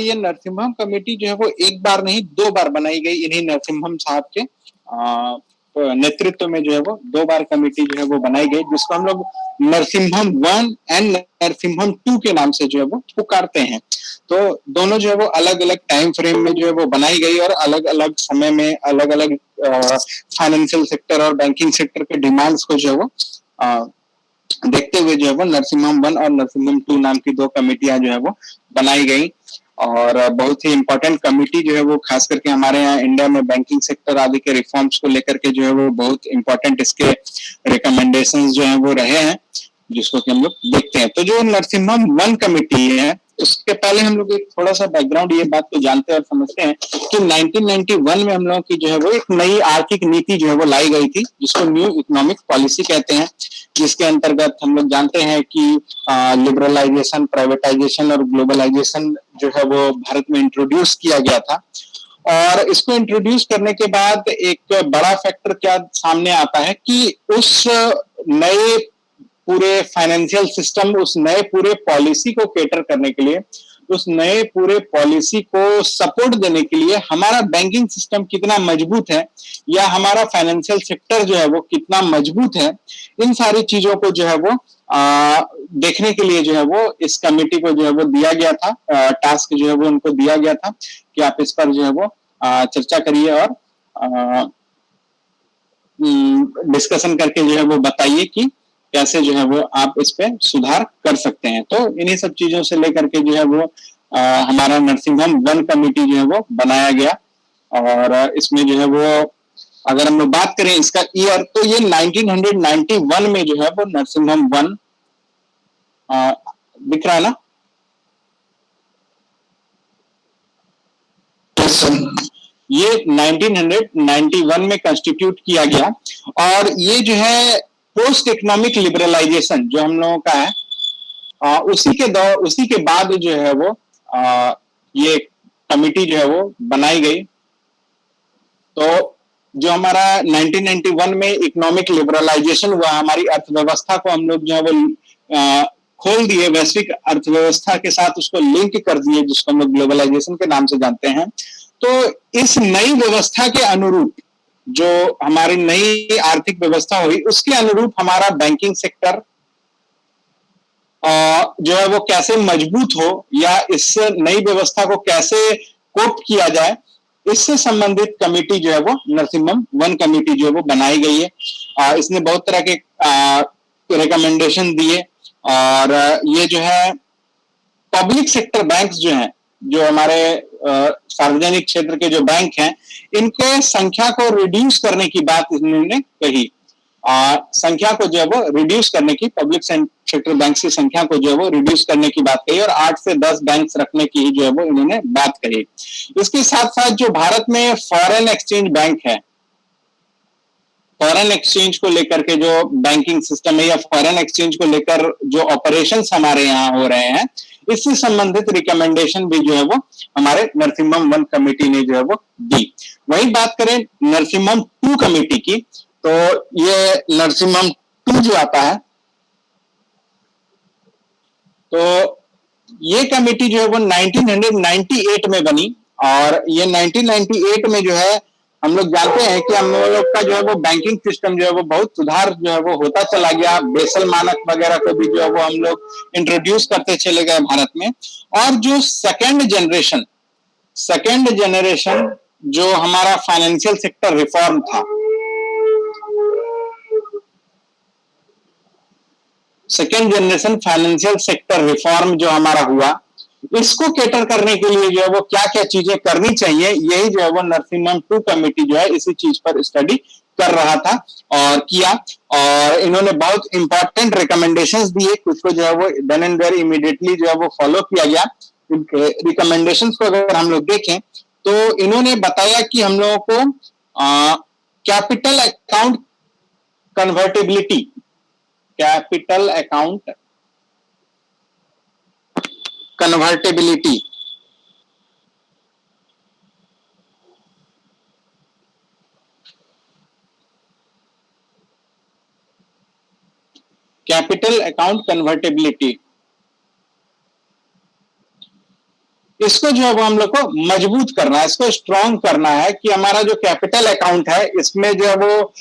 ये नरसिम्हम कमेटी जो है वो एक बार नहीं 2 बार बनाई गई, इन्हीं नरसिम्हम साहब के नेतृत्व में जो है वो 2 बार कमेटी जो है वो बनाई गई, जिसको हम लोग नरसिम्हम 1 एंड नरसिम्हम 2 के नाम से जो है वो पुकारते हैं। तो दोनों जो है वो अलग अलग टाइम फ्रेम में जो है वो बनाई गई और अलग अलग समय में अलग अलग फाइनेंशियल सेक्टर और बैंकिंग सेक्टर के डिमांड्स को जो है वो देखते हुए जो है वो नरसिम्हम 1 और नरसिम्हम 2 नाम की 2 कमेटियां जो है वो बनाई गई। और बहुत ही इंपॉर्टेंट कमिटी जो है वो खास करके हमारे यहाँ इंडिया में बैंकिंग सेक्टर आदि के रिफॉर्म्स को लेकर के जो है वो बहुत इंपॉर्टेंट इसके रिकमेंडेशंस जो है वो रहे हैं, जिसको कि हम लोग देखते हैं। तो जो नरसिम्हम 1 कमेटी है, उसके पहले हम लोग एक थोड़ा सा बैकग्राउंड ये बात को जानते हैं और समझते हैं कि 1991 में हम लोगों की जो है वो एक नई आर्थिक नीति जो है वो लाई गई थी, जिसको न्यू इकोनॉमिक पॉलिसी कहते हैं, जिसके अंतर्गत हम लोग जानते हैं कि लिबरलाइजेशन, प्राइवेटाइजेशन और ग्लोबलाइजेशन जो है वो भारत में इंट्रोड्यूस किया गया था। और इसको इंट्रोड्यूस करने के बाद एक बड़ा फैक्टर क्या सामने आता है कि उस नए पूरे फाइनेंशियल सिस्टम, उस नए पूरे पॉलिसी को केटर करने के लिए, उस नए पूरे पॉलिसी को सपोर्ट देने के लिए हमारा बैंकिंग सिस्टम कितना मजबूत है या हमारा फाइनेंशियल सेक्टर जो है वो कितना मजबूत है, इन सारी चीजों को जो है वो देखने के लिए जो है वो इस कमेटी को जो है वो दिया गया था, टास्क जो है वो उनको दिया गया था कि आप इस पर जो है वो चर्चा करिए और डिस्कशन करके जो है वो बताइए कि कैसे जो है वो आप इस पे सुधार कर सकते हैं। तो इन्हीं सब चीजों से लेकर के जो है वो हमारा नरसिम्हम 1 कमेटी जो है वो बनाया गया। और इसमें जो है वो अगर हम लोग बात करें इसका ईयर, तो ये 1991 में जो है वो नरसिम्हम 1 दिख रहा है ना? ये 1991 में कंस्टिट्यूट किया गया और ये जो है पोस्ट इकोनॉमिक लिबरलाइजेशन जो हम लोगों का है, उसी के बाद जो है वो ये कमिटी जो है वो बनाई गई। तो जो हमारा 1991 में इकोनॉमिक लिबरलाइजेशन हुआ, हमारी अर्थव्यवस्था को हम लोग जो है वो खोल दिए, वैश्विक अर्थव्यवस्था के साथ उसको लिंक कर दिए, जिसको हम लोग ग्लोबलाइजेशन के नाम से जानते हैं। तो इस नई व्यवस्था के अनुरूप जो हमारी नई आर्थिक व्यवस्था हुई, उसके अनुरूप हमारा बैंकिंग सेक्टर जो है वो कैसे मजबूत हो या इस नई व्यवस्था को कैसे कोप किया जाए, इससे संबंधित कमेटी जो है वो नरसिम्हम 1 कमेटी जो है वो बनाई गई है। इसने बहुत तरह के रिकमेंडेशन दिए और ये जो है पब्लिक सेक्टर बैंक्स जो हैं, जो हमारे सार्वजनिक क्षेत्र के जो बैंक हैं, इनके संख्या को रिड्यूस करने की बात इन्होंने कही। संख्या को जो है वो रिड्यूस करने की, पब्लिक सेक्टर बैंक की संख्या को जो है वो रिड्यूस करने की बात कही और 8 से 10 बैंक्स रखने की जो है वो इन्होंने बात कही। इसके साथ साथ जो भारत में फॉरेन एक्सचेंज बैंक है, फॉरेन एक्सचेंज को लेकर के जो बैंकिंग सिस्टम है या फॉरेन एक्सचेंज को लेकर जो ऑपरेशंस हमारे यहाँ हो रहे हैं, इससे संबंधित रिकमेंडेशन भी जो है वो हमारे नरसिम्हम 1 कमेटी ने जो है वो दी। वही बात करें नरसिम्हम 2 कमेटी की, तो ये नरसिम्हम 2 जो आता है, तो ये कमेटी जो है वो 1998 में बनी और ये 1998 में जो है हम लोग जानते हैं कि हम लोग का जो है वो बैंकिंग सिस्टम जो है वो बहुत सुधार जो है वो होता चला गया। बेसल मानक वगैरह को भी जो है वो हम लोग इंट्रोड्यूस करते चले गए भारत में। और जो सेकेंड जनरेशन जो हमारा फाइनेंशियल सेक्टर रिफॉर्म था, second generation financial sector reform जो हमारा हुआ, इसको केटर करने के लिए जो है वो क्या क्या चीजें करनी चाहिए, यही जो है वो नरसिम्हम 2 कमेटी जो है इसी चीज पर स्टडी कर रहा था और किया। और इन्होंने बहुत इंपॉर्टेंट रिकमेंडेशंस दिए, कुछ को जो है वो देन एंड देयर इमीडिएटली जो है वो फॉलो किया गया। रिकमेंडेशंस को अगर हम लोग देखें तो इन्होंने बताया कि हम लोगों को capital account convertibility, capital account convertibility, capital account convertibility इसको जो है वो हम लोग को मजबूत करना है, इसको स्ट्रांग करना है कि हमारा जो कैपिटल अकाउंट है इसमें जो है वो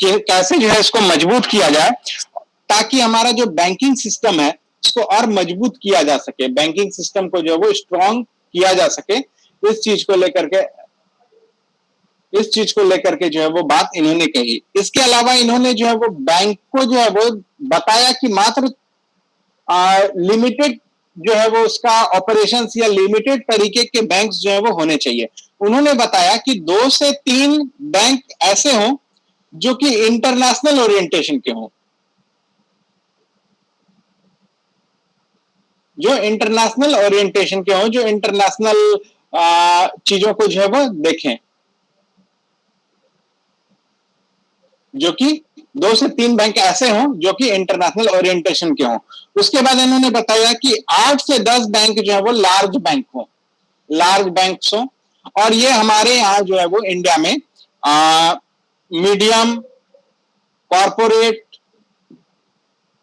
कैसे जो है इसको मजबूत किया जाए ताकि हमारा जो बैंकिंग सिस्टम है उसको और मजबूत किया जा सके, बैंकिंग सिस्टम को जो है वो स्ट्रांग किया जा सके। इस चीज को लेकर के जो है वो बात इन्होंने कही। इसके अलावा इन्होंने जो है वो बैंक को जो है वो बताया कि मात्र लिमिटेड जो है वो उसका ऑपरेशंस या लिमिटेड तरीके के बैंक्स जो है वो होने चाहिए। उन्होंने बताया कि 2 से 3 बैंक ऐसे हों जो कि इंटरनेशनल ओरिएंटेशन के हों, जो इंटरनेशनल ओरिएंटेशन के हों, जो इंटरनेशनल चीजों को जो है वो देखें, जो कि 2 से 3 बैंक ऐसे हों जो कि इंटरनेशनल ओरिएंटेशन के हों। उसके बाद इन्होंने बताया कि 8 से 10 बैंक जो है वो लार्ज बैंक हों, लार्ज बैंक्स हों, और ये हमारे यहाँ जो है वो इंडिया में मीडियम, कॉरपोरेट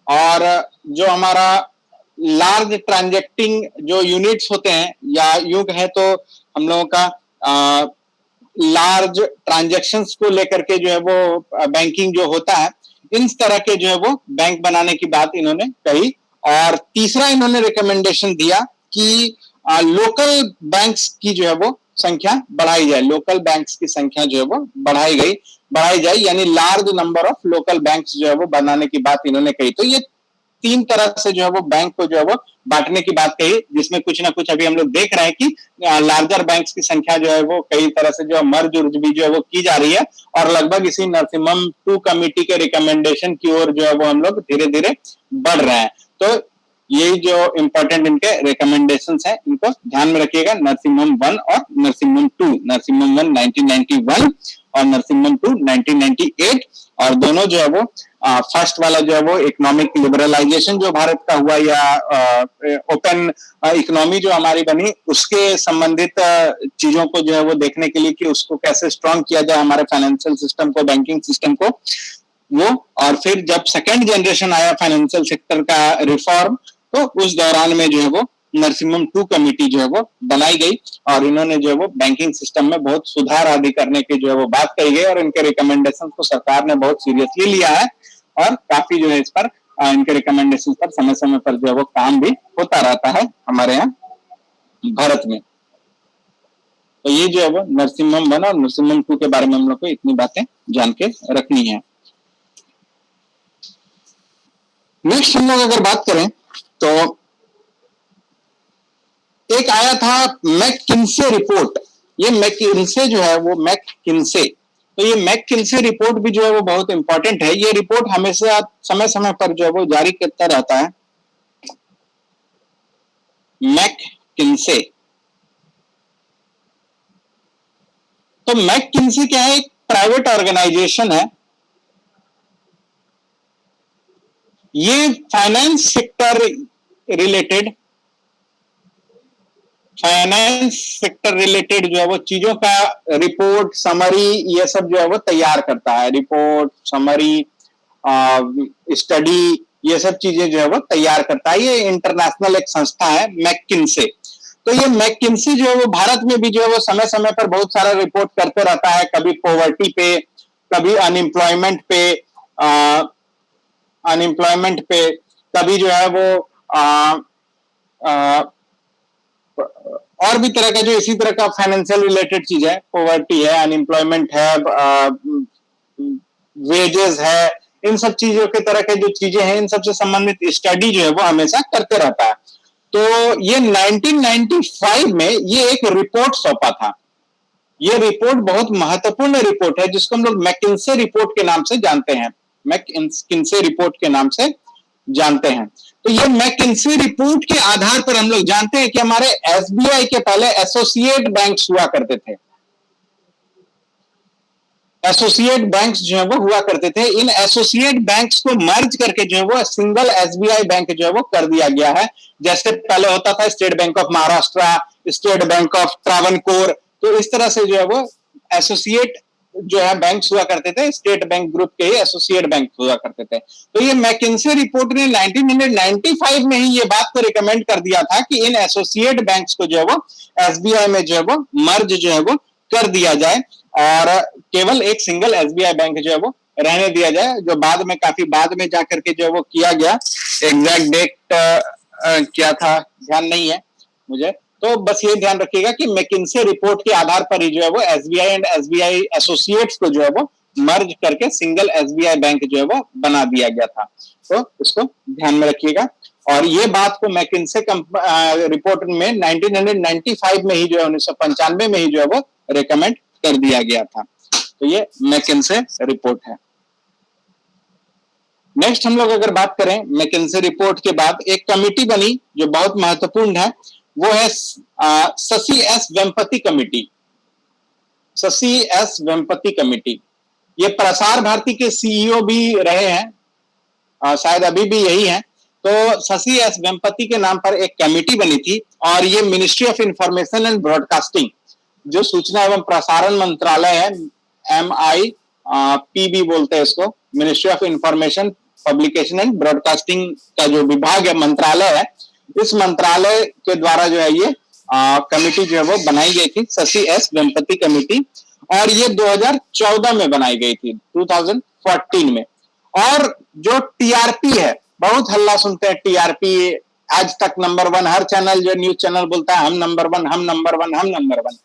और जो हमारा लार्ज ट्रांजैक्टिंग जो यूनिट्स होते हैं, या यूं कहें तो हम लोगों का लार्ज ट्रांजैक्शंस को लेकर के जो है वो बैंकिंग जो होता है, इन तरह के जो है वो बैंक बनाने की बात इन्होंने कही। और तीसरा इन्होंने रिकमेंडेशन दिया कि लोकल बैंक्स की जो है वो संख्या बढ़ाई जाए, लोकल बैंक्स की संख्या जो है वो बढ़ाई जाए, यानी large number of local banks जो है वो बनाने की बात इन्होंने कही। तो ये 3 तरह से जो है वो बैंक को जो है वो बांटने की बात कही, जिसमें कुछ ना कुछ अभी हम लोग देख रहे हैं कि लार्जर बैंक्स की संख्या जो है वो कई तरह से जो मर्ज उर्ज भी जो है वो की जा रही है, और लगभग इसी नरसिम्हम 2 कमेटी के रिकमेंडेशन की ओर जो है वो हम लोग धीरे धीरे बढ़ रहे हैं। तो यही जो इंपॉर्टेंट इनके रिकमेंडेशंस हैं, इनको ध्यान में रखिएगा। नरसिम्हम 1 और नरसिम्हम 2, नरसिम्हम 1 1991 और नरसिम्हम 2 1998, और दोनों जो है वो फर्स्ट वाला जो है वो इकोनॉमिक लिबरलाइजेशन जो भारत का हुआ, या ओपन इकोनॉमी जो हमारी बनी, उसके संबंधित चीजों को जो है वो देखने के लिए कि उसको कैसे स्ट्रांग किया जाए, हमारे फाइनेंशियल सिस्टम को, बैंकिंग सिस्टम को, वो। और फिर जब सेकेंड जनरेशन आया फाइनेंशियल सेक्टर का रिफॉर्म, तो उस दौरान में जो है वो नरसिम्हम 2 कमेटी जो है वो बनाई गई, और इन्होंने जो है वो बैंकिंग सिस्टम में बहुत सुधार आदि करने की जो है वो बात कही गई, और इनके रिकमेंडेशन को सरकार ने बहुत सीरियसली लिया है, और काफी जो है इस पर इनके रिकमेंडेशन पर समय समय पर जो है वो काम भी होता रहता है हमारे यहाँ भारत में। तो ये जो है वो नरसिम्हम 1 और नरसिम्हम 2 के बारे में हम लोग को इतनी बातें जान के रखनी है। नेक्स्ट हम लोग अगर बात करें तो एक आया था मैककिन्से रिपोर्ट। ये मैककिन्से जो है वो मैककिन्से, तो ये मैककिन्से रिपोर्ट भी जो है वो बहुत इंपॉर्टेंट है। ये रिपोर्ट हमेशा समय समय पर जो है वो जारी करता रहता है। मैककिन्से, तो मैककिन्से क्या है? एक प्राइवेट ऑर्गेनाइजेशन है। ये फाइनेंस सेक्टर रिलेटेड जो है वो चीजों का रिपोर्ट, समरी, ये सब जो है वो तैयार करता है। रिपोर्ट, समरी, स्टडी, ये सब चीजें जो है वो तैयार करता है। ये इंटरनेशनल एक संस्था है मैककिन्से। तो ये मैककिन्से जो है वो भारत में भी जो है वो समय समय पर बहुत सारा रिपोर्ट करते रहता है, कभी पॉवर्टी पे, कभी अनएम्प्लॉयमेंट पे, कभी जो है वो और भी तरह का जो इसी तरह का फाइनेंशियल रिलेटेड चीज है, पॉवर्टी है, अनएम्प्लॉयमेंट है, वेजेस है, इन सब चीजों के तरह के जो चीजें हैं, इन सबसे संबंधित स्टडी जो है वो हमेशा करते रहता है। तो ये 1995 में ये एक रिपोर्ट सौंपा था। ये रिपोर्ट बहुत महत्वपूर्ण रिपोर्ट है, जिसको हम लोग मैककिन्से रिपोर्ट के नाम से जानते हैं, मैककिन्से रिपोर्ट के नाम से जानते हैं। तो ये मैककिन्से रिपोर्ट के आधार पर हम लोग जानते हैं कि हमारे एसबीआई के पहले एसोसिएट बैंक्स हुआ करते थे। एसोसिएट बैंक्स जो है वो हुआ करते थे। इन एसोसिएट बैंक्स को मर्ज करके जो है वो सिंगल एसबीआई बैंक जो है वो कर दिया गया है। जैसे पहले होता था state bank of Maharashtra, state bank of Travancore, तो इस तरह से जो है वो एसोसिएट जो है बैंक हुआ करते थे, स्टेट बैंक ग्रुप के ही एसोसिएट बैंक हुआ करते थे। तो ये मैकिन्से रिपोर्ट ने 1995 में ही ये बात को रिकमेंड कर दिया था कि इन एसोसिएट बैंक्स को जो है वो एसबीआई में जो है वो मर्ज जो है वो कर दिया जाए और केवल एक सिंगल एसबीआई बैंक जो है वो रहने दिया जाए, जो बाद में काफी बाद में जाकर के जो है वो किया गया। एग्जैक्ट डेट क्या था ध्यान नहीं है मुझे, तो बस ये ध्यान रखिएगा कि मैकिन्से रिपोर्ट के आधार पर ही जो है वो एसबीआई एंड एसबीआई एसोसिएट्स को जो है वो मर्ज करके सिंगल एसबीआई बैंक जो है वो बना दिया गया था। तो इसको ध्यान में रखिएगा। और ये बात को मैकिन्से रिपोर्ट में 1995 में ही जो है 1995 में ही जो है वो रिकमेंड कर दिया गया था। तो ये मैकिन्से रिपोर्ट है। नेक्स्ट हम लोग अगर बात करें मैकिन्से रिपोर्ट के बाद एक कमिटी बनी जो बहुत महत्वपूर्ण है, वो है Shashi S Vempati committee. Shashi S Vempati committee, ये प्रसार भारती के सीईओ भी रहे हैं, शायद अभी भी यही हैं। तो शशि एस वेम्पति के नाम पर एक कमेटी बनी थी और ये ministry of information and broadcasting, जो सूचना एवं प्रसारण मंत्रालय है, MIPB बोलते हैं इसको, ministry of information publication and broadcasting का जो विभाग है, मंत्रालय है, इस मंत्रालय के द्वारा जो है ये कमेटी जो है वो बनाई गई थी, शशि एस वेम्पति कमेटी, और ये 2014 में बनाई गई थी, 2014 में। और जो टीआरपी है, बहुत हल्ला सुनते हैं टीआरपी, आज तक नंबर 1, हर चैनल जो न्यूज चैनल बोलता है हम नंबर 1, हम नंबर 1, हम नंबर 1।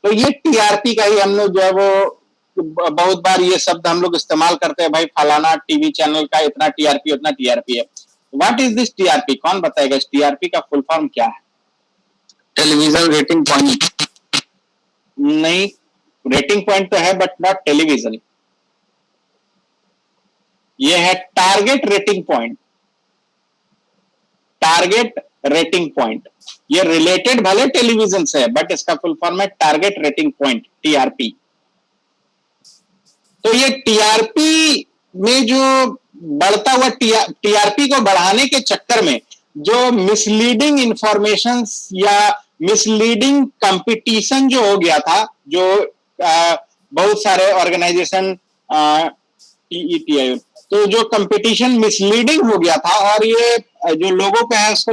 तो ये टीआरपी का ही हम लोग जो है वो बहुत बार ये शब्द हम लोग इस्तेमाल करते हैं, भाई फलाना टीवी चैनल का इतना टीआरपी उतना टीआरपी है। What is this TRP? कौन बताएगा इस टीआरपी का फुल फॉर्म क्या है? टेलीविजन रेटिंग पॉइंट नहीं, रेटिंग पॉइंट तो है बट नॉट टेलीविजन। ये है target rating point. Target rating point, ये रिलेटेड भले टेलीविजन से है बट इसका फुल फॉर्म है टारगेट रेटिंग पॉइंट, टीआरपी। तो ये टीआरपी में जो बढ़ता हुआ टीआरपी को बढ़ाने के चक्कर में जो मिसलीडिंग इंफॉर्मेशन या मिसलीडिंग कंपटीशन जो हो गया था, जो बहुत सारे ऑर्गेनाइजेशन टीईटीआई, तो जो कंपटीशन मिसलीडिंग हो गया था और ये जो लोगों को है उसको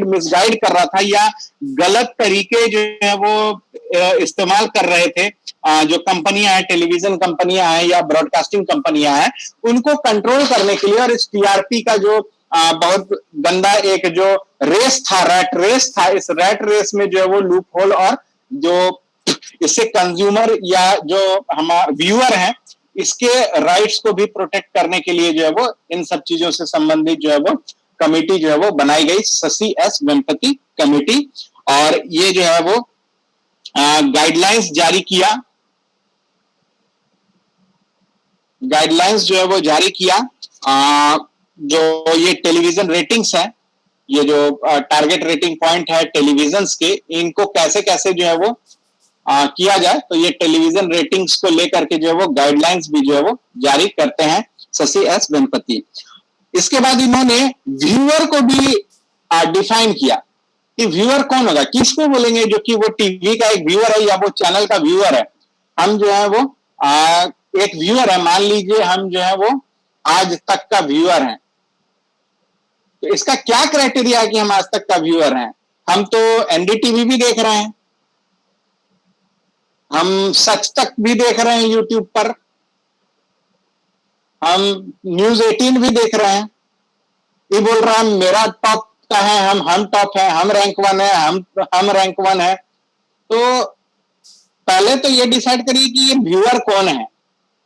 मिसगाइड कर रहा था या गलत तरीके जो है वो इस्तेमाल कर रहे थे, जो कंपनियां हैं, टेलीविजन कंपनियां हैं या ब्रॉडकास्टिंग कंपनियां हैं, उनको कंट्रोल करने के लिए और इस टीआरपी का जो बहुत गंदा एक जो रेस था, रैट रेस था, इस रैट रेस में जो है वो लूप होल और जो इससे कंज्यूमर या जो हमारे व्यूअर हैं इसके राइट्स को भी प्रोटेक्ट करने के लिए जो है वो इन सब चीजों से संबंधित जो है वो कमेटी जो है वो बनाई गई, शशि एस वेम्पति कमेटी। और ये जो है वो गाइडलाइंस जारी किया, गाइडलाइंस जो है वो जारी किया, जो ये टेलीविजन रेटिंग्स है, ये जो टारगेट रेटिंग पॉइंट है टेलीविजन के, इनको कैसे कैसे जो है वो किया जाए, तो ये टेलीविजन रेटिंग्स को लेकर के जो है वो गाइडलाइंस भी जो है वो जारी करते हैं शशि एस वेम्पति। इसके बाद इन्होंने व्यूअर को भी डिफाइन किया कि व्यूअर कौन होगा, किसको बोलेंगे जो कि वो टीवी का एक व्यूअर है या वो चैनल का व्यूअर है। हम जो है वो एक व्यूअर है, मान लीजिए हम जो है वो आज तक का व्यूअर हैं, तो इसका क्या क्राइटेरिया है कि हम आज तक का व्यूअर हैं? हम तो एनडीटीवी भी देख रहे हैं, हम सच तक भी देख रहे हैं यूट्यूब पर, हम न्यूज 18 भी देख रहे हैं। ये बोल रहा है मेरा टॉप का है, हम टॉप है, हम रैंक 1 है, हम रैंक 1 है। तो पहले तो ये डिसाइड करिए कि ये व्यूअर कौन है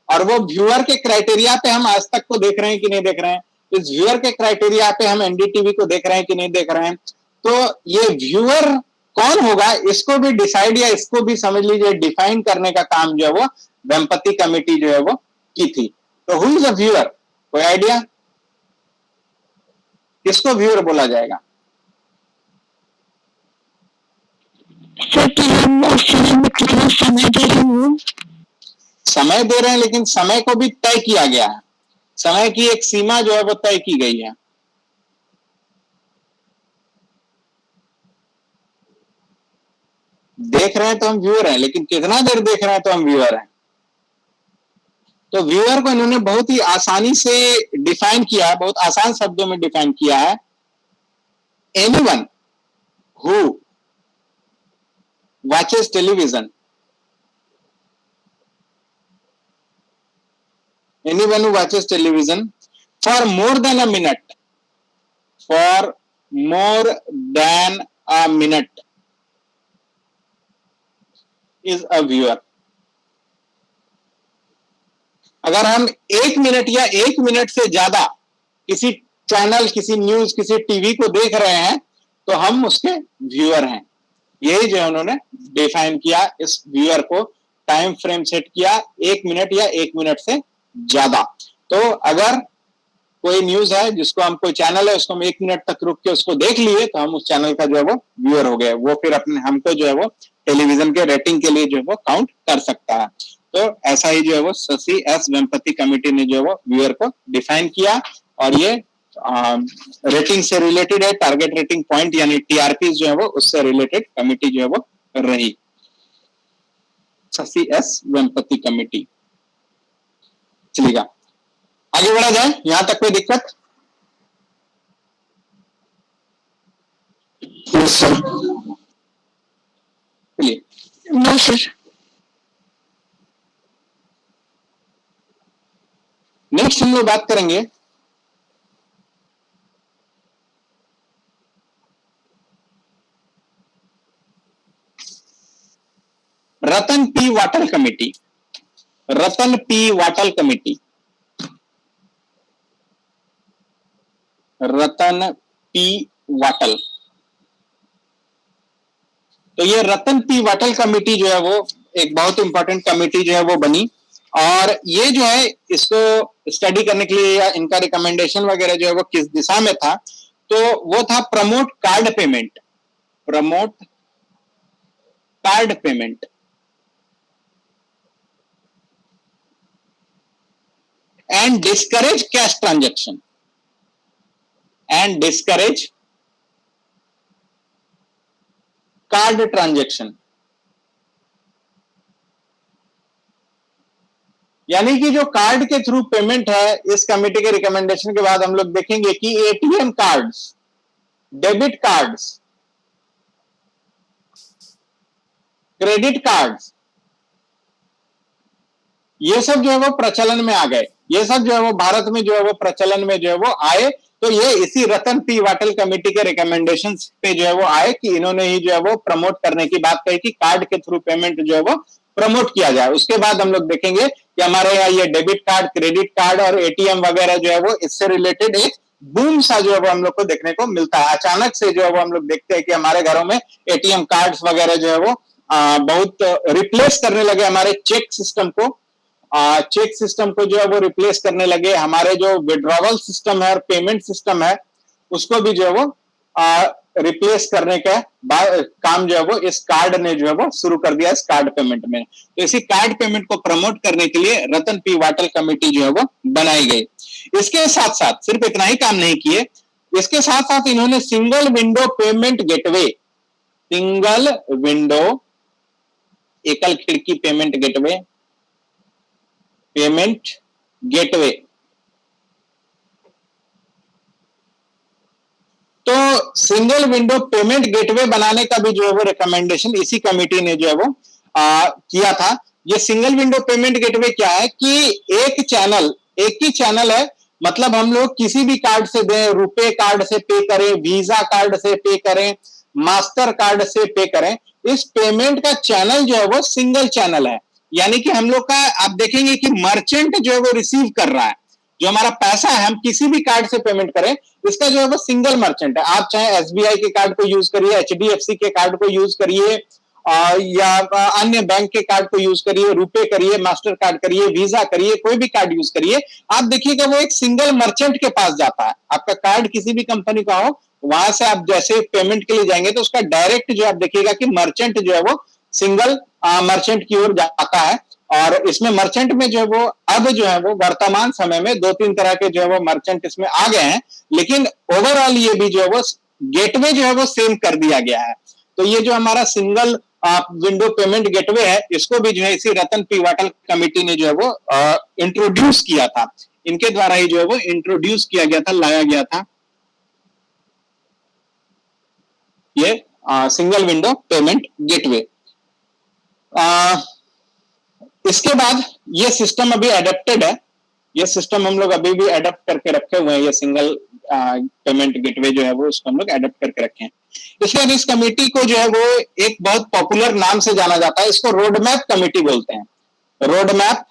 और वो व्यूअर के क्राइटेरिया पे हम आज तक को देख रहे हैं कि नहीं देख रहे हैं, इस व्यूअर के क्राइटेरिया पे हम एनडीटीवी को देख रहे हैं कि नहीं देख रहे हैं। तो ये व्यूअर कौन होगा इसको भी डिसाइड या इसको भी समझ लीजिए डिफाइन करने का काम जो है वो वेम्पति कमेटी जो है वो की थी। तो हु इज अ व्यूअर, कोई आइडिया किसको व्यूअर बोला जाएगा? समय दे रहे हैं, लेकिन समय को भी तय किया गया है, समय की एक सीमा जो है वो तय की गई है। देख रहे हैं तो हम व्यूअर हैं, लेकिन कितना देर देख रहे हैं तो हम व्यूअर हैं? तो व्यूअर को इन्होंने बहुत ही आसानी से डिफाइन किया है, बहुत आसान शब्दों में डिफाइन किया है। Anyone who watches television, anyone who watches television for more than a minute, for more than a minute is a viewer. अगर हम 1 मिनट या 1 मिनट से ज्यादा किसी चैनल, किसी न्यूज, किसी टीवी को देख रहे हैं तो हम उसके व्यूअर हैं। यही जो उन्होंने डिफाइन किया, इस व्यूअर को टाइम फ्रेम सेट किया 1 मिनट या 1 मिनट से ज्यादा। तो अगर कोई न्यूज है जिसको हम, कोई चैनल है उसको हम 1 मिनट तक रुक के उसको देख लिए तो हम उस चैनल का जो है वो व्यूअर हो गए। वो फिर अपने हमको जो है वो टेलीविजन के रेटिंग के लिए जो है वो काउंट कर सकता है। तो ऐसा ही जो है वो शशि एस वेम्पति कमेटी ने जो है वो व्यूअर को डिफाइन किया और ये रेटिंग से रिलेटेड है, टारगेट रेटिंग पॉइंट यानी टीआरपी जो है वो उससे रिलेटेड कमेटी जो है वो रही, शशि एस वेम्पति कमेटी। चलिएगा आगे बढ़ा जाए, यहां तक कोई दिक्कत? चलिए नेक्स्ट हम लोग बात करेंगे रतन पी वाटल कमेटी। रतन पी वाटल कमेटी, रतन पी वाटल। तो ये रतन पी वाटल कमेटी जो है वो एक बहुत इंपॉर्टेंट कमेटी जो है वो बनी और ये जो है इसको स्टडी करने के लिए या इनका रिकमेंडेशन वगैरह जो है वो किस दिशा में था, तो वो था promote card payment, promote card payment and discourage cash transaction, and discourage card transaction. यानी कि जो कार्ड के थ्रू पेमेंट है, इस कमेटी के रिकमेंडेशन के बाद हम लोग देखेंगे कि ATM cards, debit cards, credit cards, ये सब जो है वो प्रचलन में आ गए। ये सब जो है वो भारत में जो है वो प्रचलन में जो है वो आए। तो ये इसी रतन पी वाटल कमेटी के रिकमेंडेशन पे जो है वो आए कि इन्होंने ही जो है वो प्रमोट करने की बात कही कि कार्ड के थ्रू पेमेंट जो है वो प्रमोट किया जाए। उसके बाद हम लोग देखेंगे कि हमारे यहाँ ये डेबिट कार्ड, क्रेडिट कार्ड और एटीएम वगैरह जो है वो इससे रिलेटेड एक बूम सा जो है वो हम लोग को देखने को मिलता है। अचानक से जो है वो हम लोग देखते हैं कि हमारे घरों में एटीएम कार्ड्स वगैरह जो है वो बहुत रिप्लेस करने लगे हमारे चेक सिस्टम को। चेक सिस्टम को जो है वो रिप्लेस करने लगे। हमारे जो विड्रॉवल सिस्टम है और पेमेंट सिस्टम है उसको भी जो है वो रिप्लेस करने का काम जो है वो इस कार्ड ने जो है वो शुरू कर दिया, इस कार्ड पेमेंट में। तो इसी कार्ड पेमेंट को प्रमोट करने के लिए रतन पी वाटल कमेटी जो है वो बनाई गई। इसके साथ साथ सिर्फ इतना ही काम नहीं किए, इसके साथ साथ इन्होंने single window payment gateway, single window एकल खिड़की पेमेंट गेटवे, पेमेंट गेटवे, तो सिंगल विंडो पेमेंट गेटवे बनाने का भी जो है वो रिकमेंडेशन इसी कमेटी ने जो है वो किया था। ये सिंगल विंडो पेमेंट गेटवे क्या है कि एक चैनल, एक ही चैनल है, मतलब हम लोग किसी भी कार्ड से दें, रुपए कार्ड से पे करें, वीजा कार्ड से पे करें, मास्टर कार्ड से पे करें, इस पेमेंट का चैनल जो है वो सिंगल चैनल है। यानी कि हम लोग का आप देखेंगे कि मर्चेंट जो है वो रिसीव कर रहा है, जो हमारा पैसा है हम किसी भी कार्ड से पेमेंट करें, इसका जो है वो सिंगल मर्चेंट है। आप चाहे एसबीआई के कार्ड को यूज करिए, एचडीएफसी के कार्ड को यूज करिए या अन्य बैंक के कार्ड को यूज करिए, रुपए करिए, मास्टर कार्ड करिए, वीजा करिए, कोई भी कार्ड यूज करिए, आप देखिएगा वो एक सिंगल मर्चेंट के पास जाता है। आपका कार्ड किसी भी कंपनी का हो, वहां से आप जैसे पेमेंट के लिए जाएंगे तो उसका डायरेक्ट जो आप देखिएगा कि मर्चेंट जो है वो सिंगल मर्चेंट की ओर जाता है। और इसमें मर्चेंट में जो है वो अब जो है वो वर्तमान समय में 2-3 तरह के जो है वो मर्चेंट इसमें आ गए हैं, लेकिन ओवरऑल ये भी जो है वो गेटवे जो है वो सेम कर दिया गया है। तो ये जो हमारा सिंगल विंडो पेमेंट गेटवे है, इसको भी जो है इसी रतन पी वाटल कमेटी ने जो है वो इंट्रोड्यूस किया था। इनके द्वारा ही जो है वो इंट्रोड्यूस किया गया था, लाया गया था ये सिंगल विंडो पेमेंट गेटवे। इसके बाद ये सिस्टम अभी एडेप्टेड है, ये सिस्टम हम लोग अभी भी एडेप्ट करके रखे हुए हैं, ये सिंगल पेमेंट गेटवे जो है वो उसको हम लोग एडेप्ट करके रखे हैं। इसके बाद इस कमेटी को जो है वो एक बहुत पॉपुलर नाम से जाना जाता है, इसको रोड मैप कमेटी बोलते हैं। Road map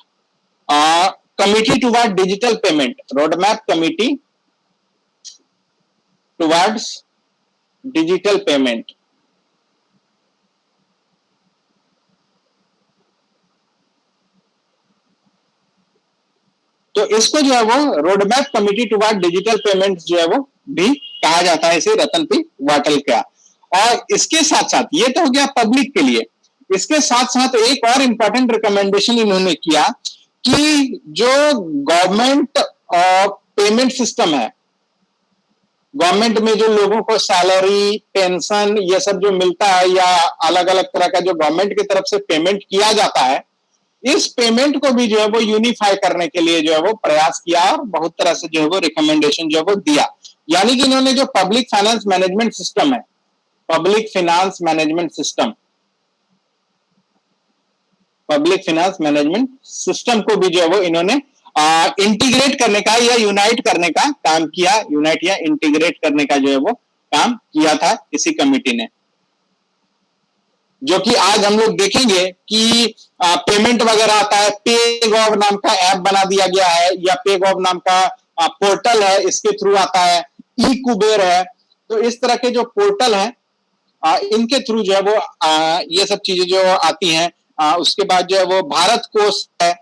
committee toward digital payment, road map committee towards digital payment. तो इसको जो है वो road map committee toward digital payment जो है वो भी कहा जाता है, इसे रतन पी वाटल का। और इसके साथ साथ ये तो हो गया पब्लिक के लिए, इसके साथ साथ एक और इंपॉर्टेंट रिकमेंडेशन इन्होंने किया कि जो गवर्नमेंट पेमेंट सिस्टम है, गवर्नमेंट में जो लोगों को सैलरी, पेंशन ये सब जो मिलता है या अलग अलग तरह का जो गवर्नमेंट की तरफ से पेमेंट किया जाता है, इस पेमेंट को भी जो है वो यूनिफाई करने के लिए जो है वो प्रयास किया और बहुत तरह से जो है वो रिकमेंडेशन जो है वो दिया। यानी कि इन्होंने जो पब्लिक फाइनेंस मैनेजमेंट सिस्टम है, public finance management system, public finance management system को भी जो है वो इन्होंने इंटीग्रेट करने का या यूनाइट करने का काम किया, यूनाइट या इंटीग्रेट करने का जो है वो काम किया था इसी कमेटी ने। जो कि आज हम लोग देखेंगे कि पेमेंट वगैरह आता है, पेगॉव नाम का ऐप बना दिया गया है या पेगॉव नाम का पोर्टल है, इसके थ्रू आता है, ई कुबेर है। तो इस तरह के जो पोर्टल है इनके थ्रू जो है वो ये सब चीजें जो आती हैं। उसके बाद जो है वो भारत कोष है।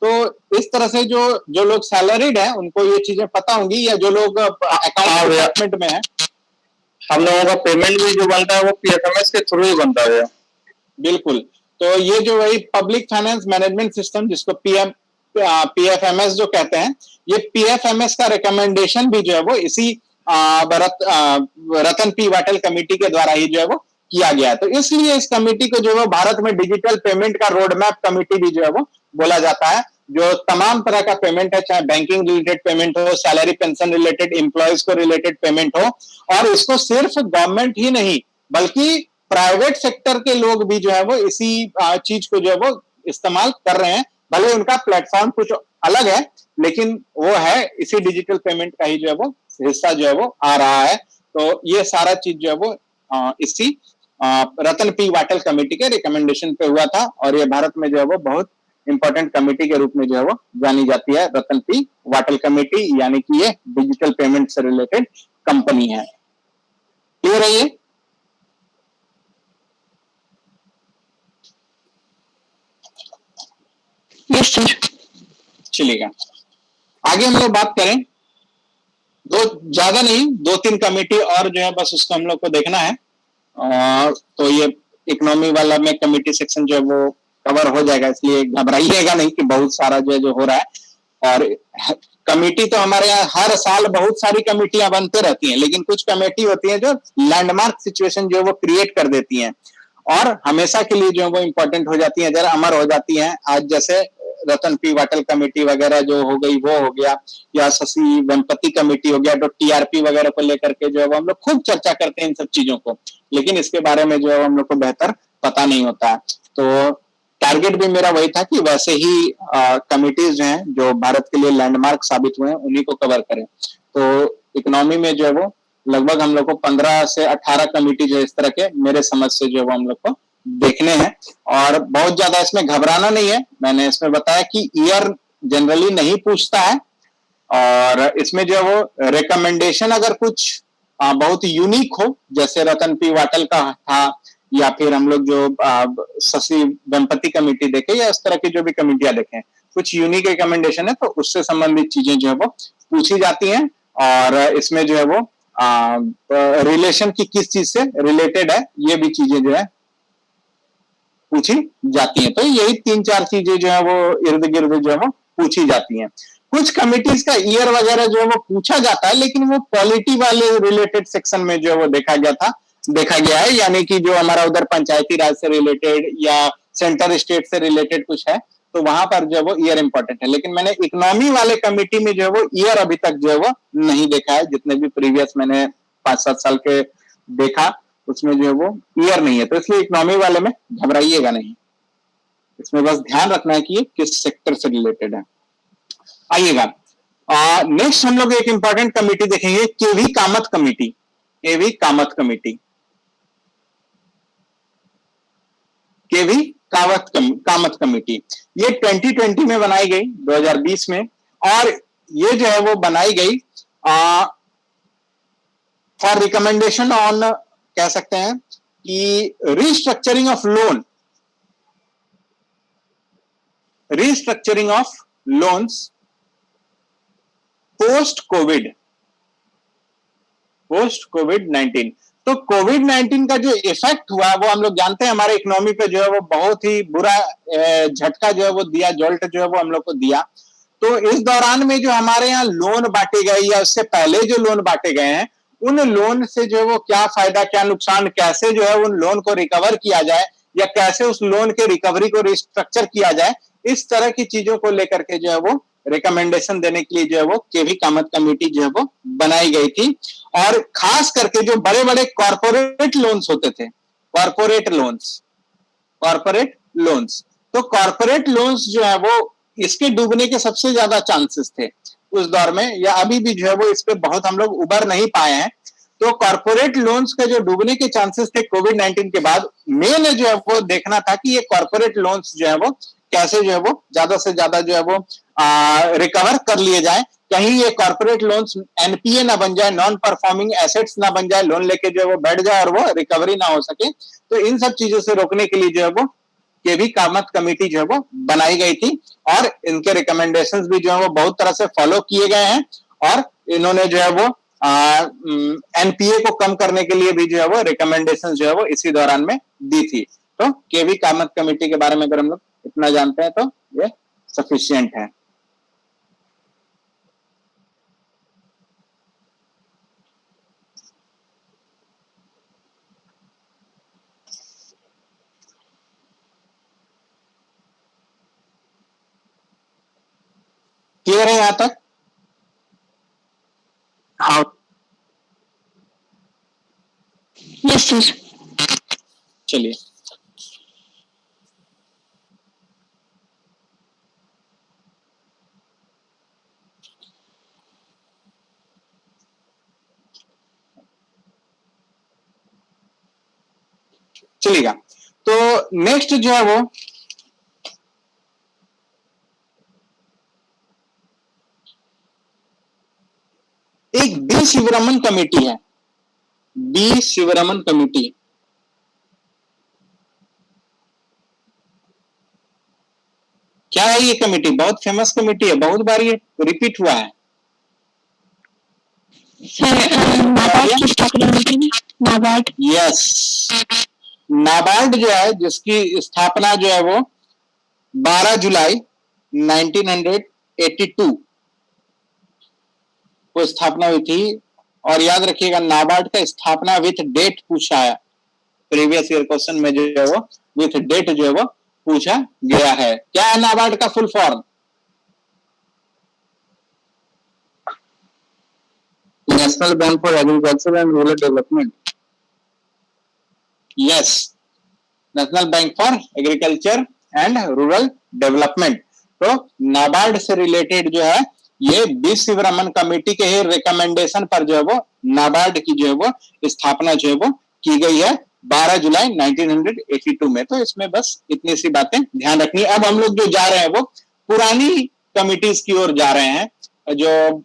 तो इस तरह से जो लोग सैलरीड है उनको ये चीजें पता होंगी, या जो लोग अकाउंट डिपार्टमेंट में है, हम लोगों का पेमेंट भी जो बनता है वो पीएफएमएस के थ्रू ही बनता है। बिल्कुल। तो ये जो वही पब्लिक फाइनेंस मैनेजमेंट सिस्टम जिसको पीएफएमएस जो कहते हैं, ये पीएफएमएस का रिकमेंडेशन भी जो है वो इसी रतन पी वाटल कमेटी के द्वारा ही जो है वो किया गया। तो इसलिए इस कमेटी को जो है भारत में डिजिटल पेमेंट का रोड मैप कमेटी भी जो है वो बोला जाता है, जो तमाम तरह का पेमेंट है, चाहे बैंकिंग रिलेटेड पेमेंट हो, सैलरी पेंशन रिलेटेड, एम्प्लॉयज को रिलेटेड पेमेंट हो, और इसको सिर्फ गवर्नमेंट ही नहीं बल्कि प्राइवेट सेक्टर के लोग भी जो है वो इसी चीज को जो है वो इस्तेमाल कर रहे हैं। भले उनका प्लेटफॉर्म कुछ अलग है, लेकिन वो है इसी डिजिटल पेमेंट का ही जो है वो हिस्सा जो है वो आ रहा है। तो ये सारा चीज जो है वो इसी रतन पी वाटल कमेटी के रिकमेंडेशन पे हुआ था, और ये भारत में जो है वो बहुत इंपॉर्टेंट कमेटी के रूप में जो है वो जानी जाती है, रतन पी वाटल कमेटी, यानी कि ये डिजिटल पेमेंट से रिलेटेड कंपनी है। क्लियर है ये? Yes sir. चलिएगा आगे हम लोग बात करें। ज्यादा नहीं, 2-3 कमेटी और जो है बस उसको हम लोग को देखना है। तो ये इकोनॉमी वाला में कमेटी सेक्शन जो है वो कवर हो जाएगा, इसलिए घबराइएगा नहीं कि बहुत सारा जो हो रहा है। और कमेटी तो हमारे यहाँ हर साल बहुत सारी कमेटियां बनते रहती हैं, लेकिन कुछ कमेटी होती है जो लैंडमार्क सिचुएशन जो है वो क्रिएट कर देती हैं और हमेशा के लिए जो है वो इंपॉर्टेंट हो जाती है, जरा अमर हो जाती हैं। आज जैसे रतन पी वाटल कमेटी वगैरह जो हो गई वो हो गया, या शशि वेम्पति कमेटी हो गया, तो टीआरपी वगैरह को लेकर के जो है हम लोग खूब चर्चा करते हैं इन सब चीजों को, लेकिन इसके बारे में जो है हम लोग को बेहतर पता नहीं होता है। तो टारगेट भी मेरा वही था कि वैसे ही कमिटीज जो हैं जो भारत के लिए लैंडमार्क साबित हुए हैं उन्हीं को कवर करें। तो इकोनॉमी में जो है वो लगभग हम लोग को 15 से 18 कमिटी जो इस तरह के मेरे समझ से जो है वो हम लोग को देखने हैं, और बहुत ज्यादा इसमें घबराना नहीं है। मैंने इसमें बताया कि ईयर जनरली नहीं पूछता है, और इसमें जो है वो रिकमेंडेशन अगर कुछ बहुत यूनिक हो, जैसे रतन पी वाटल का था, या फिर हम लोग जो शशि वेम्पति कमेटी देखे, या इस तरह की जो भी कमेटियां देखें, कुछ यूनिक रिकमेंडेशन है तो उससे संबंधित चीजें जो है वो पूछी जाती हैं। और इसमें जो है वो रिलेशन की किस चीज से रिलेटेड है ये भी चीजें जो है पूछी जाती हैं। तो यही 3-4 चीजें जो है वो इर्द गिर्द जो है वो पूछी जाती हैं। कुछ कमिटीज का ईयर वगैरह जो है वो पूछा जाता है, लेकिन वो पॉलिटी वाले रिलेटेड सेक्शन में जो है वो देखा गया था। देखा गया है, यानी कि जो हमारा उधर पंचायती राज से रिलेटेड या सेंटर स्टेट से रिलेटेड कुछ है तो वहां पर जो है वो ईयर इंपॉर्टेंट है। लेकिन मैंने इकोनॉमी वाले कमिटी में जो है वो ईयर अभी तक जो है वो नहीं देखा है। जितने भी प्रीवियस मैंने 5-7 साल के देखा उसमें जो है वो ईयर नहीं है, तो इसलिए इकोनॉमी वाले में घबराइएगा नहीं। इसमें बस ध्यान रखना है कि ये किस सेक्टर से रिलेटेड है। आइएगा, नेक्स्ट हम लोग एक इंपॉर्टेंट कमिटी देखेंगे, केवी कामत कमिटी। केवी कामत कमिटी, केवी कामत कमिटी, ये 2020 में बनाई गई, 2020 में, और ये जो है वो बनाई गई फॉर रिकमेंडेशन ऑन, कह सकते हैं कि restructuring of loan, restructuring of loans post COVID, post कोविड-19। तो कोविड-19 का जो इफेक्ट हुआ वो हम लोग जानते हैं, हमारे इकोनॉमी पे जो है वो बहुत ही बुरा झटका जो है वो दिया, जोल्ट जो है वो हम लोग को दिया। तो इस दौरान में जो हमारे यहाँ लोन बांटे गए या उससे पहले जो लोन बांटे गए हैं, उन लोन से जो है वो क्या फायदा क्या नुकसान, कैसे जो है उन लोन को रिकवर किया जाए या कैसे उस लोन के रिकवरी को रिस्ट्रक्चर किया जाए, इस तरह की चीजों को लेकर के जो है वो रिकमेंडेशन देने के लिए जो है वो केवी कामत कमेटी जो है वो बनाई गई थी। और खास करके जो बड़े बड़े कॉर्पोरेट लोन्स होते थे, कॉर्पोरेट लोन्स, कॉर्पोरेट लोन्स, तो कॉर्पोरेट लोन्स जो है वो इसके डूबने के सबसे ज्यादा चांसेस थे उस दौर में, या अभी भी जो है वो इस पे बहुत हम लोग उबर नहीं पाए हैं। तो कॉर्पोरेट लोन्स के जो डूबने के चांसेस थे कोविड-19 के बाद, मेन जो है वो देखना था कि ये कॉर्पोरेट लोन्स जो है वो कैसे जो है वो ज्यादा से ज्यादा जो है वो रिकवर कर लिए जाए, कहीं ये कॉर्पोरेट लोन्स एनपीए ना बन जाए, नॉन परफॉर्मिंग एसेट्स ना बन जाए, लोन लेके जो है वो बैठ जाए और वो रिकवरी ना हो सके। तो इन सब चीजों से रोकने के लिए जो है वो केवी कामत कमेटी जो है वो बनाई गई थी, और इनके रिकमेंडेशंस भी जो है वो बहुत तरह से फॉलो किए गए हैं, और इन्होंने जो है वो एनपीए को कम करने के लिए भी जो है वो रिकमेंडेशन जो है वो इसी दौरान में दी थी। तो केवी कामत कमेटी के बारे में अगर हम लोग इतना जानते हैं तो ये सफिशियंट है। क्लियर है यहां तक? हाँ। Yes sir. चलिए, चलिएगा। तो नेक्स्ट जो है वो एक बी शिवरमन कमेटी है, बी शिवरमन कमेटी। क्या है ये कमेटी? बहुत फेमस कमेटी है, बहुत बार ये रिपीट हुआ है। सर नाबार्ड की स्थापना हुई थी ना, नाबार्ड। यस, नाबार्ड जो है जिसकी स्थापना जो है वो 12 जुलाई 1982 को स्थापना हुई थी। और याद रखिएगा, नाबार्ड का स्थापना विथ डेट पूछा है, प्रीवियस ईयर क्वेश्चन में जो है वो विथ डेट जो है वो पूछा गया है। क्या है नाबार्ड का full form? National bank for agriculture and rural development. Yes, national bank for agriculture and rural development. तो नाबार्ड से रिलेटेड जो है ये बी शिवरमन कमेटी के ही रिकमेंडेशन पर जो है वो नाबार्ड की जो है वो स्थापना जो है वो की गई है 12 जुलाई 1982 में। तो इसमें बस इतनी सी बातें ध्यान रखनी। अब हम लोग जो जा रहे हैं वो पुरानी कमिटीज की ओर जा रहे हैं, जो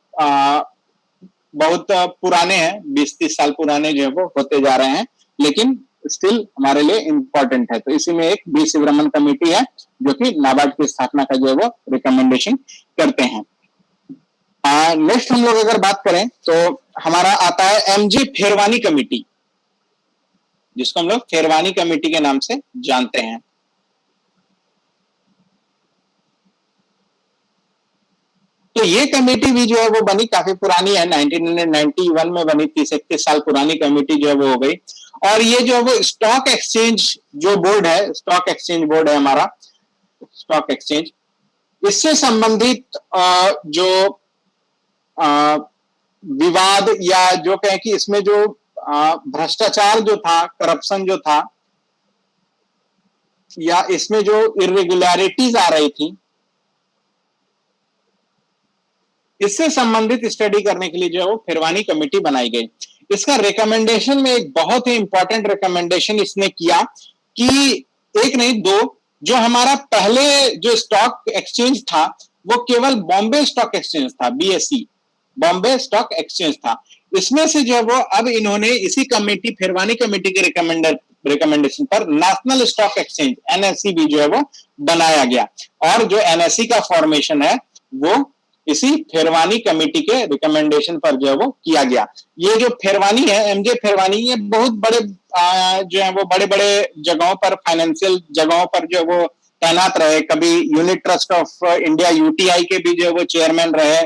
बहुत पुराने हैं, 20-30 साल पुराने जो है वो होते जा रहे हैं, लेकिन स्टिल हमारे लिए इंपॉर्टेंट है। तो इसी में एक बी शिवरमन कमेटी है जो कि नाबार्ड की स्थापना का जो है वो रिकमेंडेशन करते हैं। नेक्स्ट हम लोग अगर बात करें तो हमारा आता है एमजे फेरवानी कमेटी, जिसको हम लोग फेरवानी कमेटी के नाम से जानते हैं। तो ये कमेटी भी जो है वो बनी, काफी पुरानी है, 1991 में बनी, 30-31 साल पुरानी कमेटी जो है वो हो गई। और ये जो है वो स्टॉक एक्सचेंज जो बोर्ड है, स्टॉक एक्सचेंज बोर्ड है हमारा, स्टॉक एक्सचेंज, इससे संबंधित जो विवाद या जो कहें कि इसमें जो भ्रष्टाचार जो था, करप्शन जो था, या इसमें जो इरेगुलरिटीज आ रही थी, इससे संबंधित स्टडी करने के लिए जो है वो फिरवानी कमेटी बनाई गई। इसका रिकमेंडेशन में एक बहुत ही इंपॉर्टेंट रिकमेंडेशन इसने किया कि एक नहीं दो, जो हमारा पहले जो स्टॉक एक्सचेंज था वो केवल बॉम्बे स्टॉक एक्सचेंज था, बीएसई, बॉम्बे स्टॉक एक्सचेंज था। इसमें से जो है वो अब इन्होंने इसी कमेटी, फिरवानी कमेटी के रिकमेंडेशन पर नेशनल स्टॉक एक्सचेंज एनएससी भी जो है वो बनाया गया, और जो एनएससी का फॉर्मेशन है वो इसी फिरवानी कमेटी के रिकमेंडेशन पर जो है वो किया गया। ये जो फिरवानी है, एमजे फिरवानी, ये बहुत बड़े जो है वो बड़े बड़े जगहों पर, फाइनेंशियल जगहों पर जो है वो तैनात रहे। कभी unit trust of India UTI के भी जो है वो चेयरमैन रहे,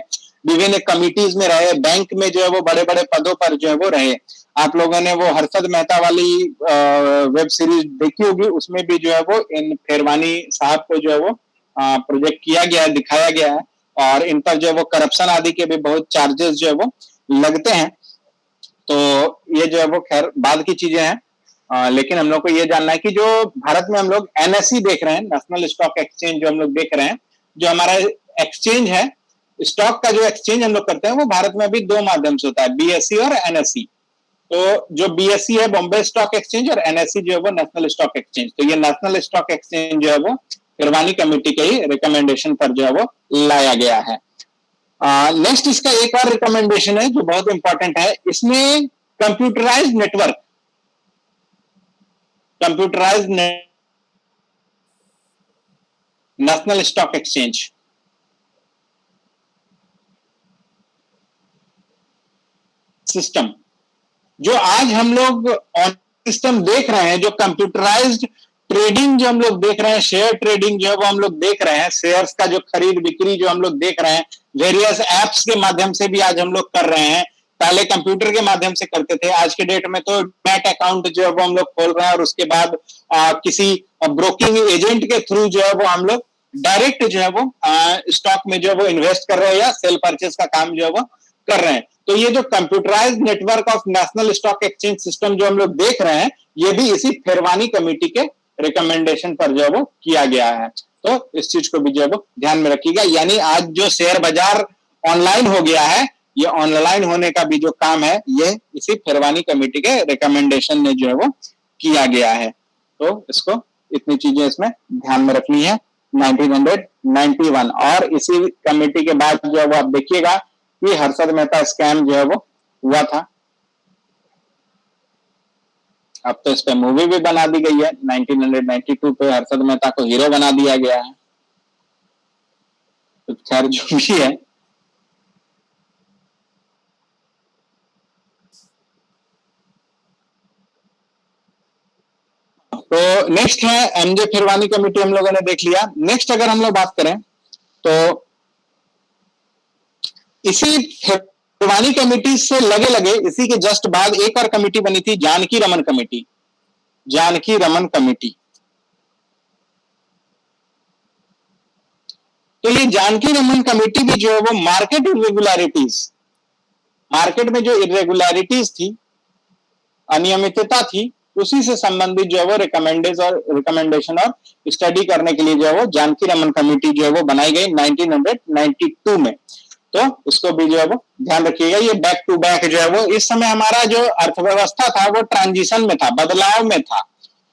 विभिन्न कमिटीज में रहे, बैंक में जो है वो बड़े बड़े पदों पर जो है वो रहे। आप लोगों ने वो हर्षद मेहता वाली वेब सीरीज देखी होगी, उसमें भी जो है वो इन फिरवानी साहब को जो है वो प्रोजेक्ट किया गया है, दिखाया गया है, और इन पर जो है वो करप्शन आदि के भी बहुत चार्जेस जो है वो लगते हैं। तो ये जो है वो खैर बाद की चीजें हैं, लेकिन हम लोग को ये जानना है कि जो भारत में हम लोग एनएससी देख रहे हैं, नेशनल स्टॉक एक्सचेंज जो हम लोग देख रहे हैं, जो हमारा एक्सचेंज है, स्टॉक का जो एक्सचेंज हम लोग करते हैं वो भारत में अभी दो माध्यम से होता है, बीएसई और एनएससी। तो जो बीएसई है बॉम्बे स्टॉक एक्सचेंज, और एनएससी जो है वो नेशनल स्टॉक एक्सचेंज। तो ये नेशनल स्टॉक एक्सचेंज जो है वो फिरवानी कमेटी के ही रिकमेंडेशन पर जो है वो लाया गया है। नेक्स्ट इसका एक और रिकमेंडेशन है जो बहुत इंपॉर्टेंट है, इसमें computerised network, computerised national stock exchange, system, जो आज हम लोग ऑन सिस्टम देख रहे हैं, जो कंप्यूटराइज्ड ट्रेडिंग जो हम लोग देख रहे हैं, शेयर ट्रेडिंग जो है वो हम लोग देख रहे हैं, शेयर्स का जो खरीद बिक्री जो हम लोग देख रहे हैं, वेरियस एप्स के माध्यम से भी आज हम लोग कर रहे हैं। पहले कंप्यूटर के माध्यम से करते थे, आज के डेट में तो मैट अकाउंट जो है वो हम लोग खोल रहे हैं, और उसके बाद किसी ब्रोकिंग एजेंट के थ्रू जो है वो हम लोग डायरेक्ट जो है वो स्टॉक में जो है वो इन्वेस्ट कर रहे हैं, या सेल परचेज का काम जो है वो कर रहे हैं। तो ये जो computerised network of national stock exchange system जो हम लोग देख रहे हैं, ये भी इसी फिरवानी कमेटी के रिकमेंडेशन पर जो है वो किया गया है। तो इस चीज को भी जो है वो ध्यान में रखिएगा। यानी आज जो शेयर बाजार ऑनलाइन हो गया है, ये ऑनलाइन होने का भी जो काम है, ये इसी फिरवानी कमेटी के रिकमेंडेशन में जो है वो किया गया है। तो इसको, इतनी चीजें इसमें ध्यान में रखनी है। 1991, और इसी कमेटी के बाद जो है वो आप देखिएगा कि हर्षद मेहता स्कैम जो है वो हुआ था। अब तो इस पे मूवी भी बना दी गई है, 1992 पे हर्षद मेहता को हीरो बना दिया गया है। तो खैर जो भी है, तो नेक्स्ट है एमजे फिरवानी कमेटी, हम लोगों ने देख लिया। नेक्स्ट अगर हम लोग बात करें तो इसी फिरवानी कमेटी से लगे लगे इसी के जस्ट बाद एक और कमेटी बनी थी, जानकी रमन कमेटी, जानकी रमन कमेटी। तो ये जानकी रमन कमेटी भी जो है वो मार्केट इरेगुलरिटीज, मार्केट में जो इरेगुलरिटीज थी, अनियमितता थी, उसी से संबंधित जो है वो रिकमेंडेशन और स्टडी करने के लिए जो है वो जानकी रमन कमेटी जो है वो बनाई गई 1992 में। तो उसको भी जो है वो ध्यान रखिएगा। ये बैक टू बैक जो है वो, इस समय हमारा जो अर्थव्यवस्था था वो ट्रांजिशन में था, बदलाव में था।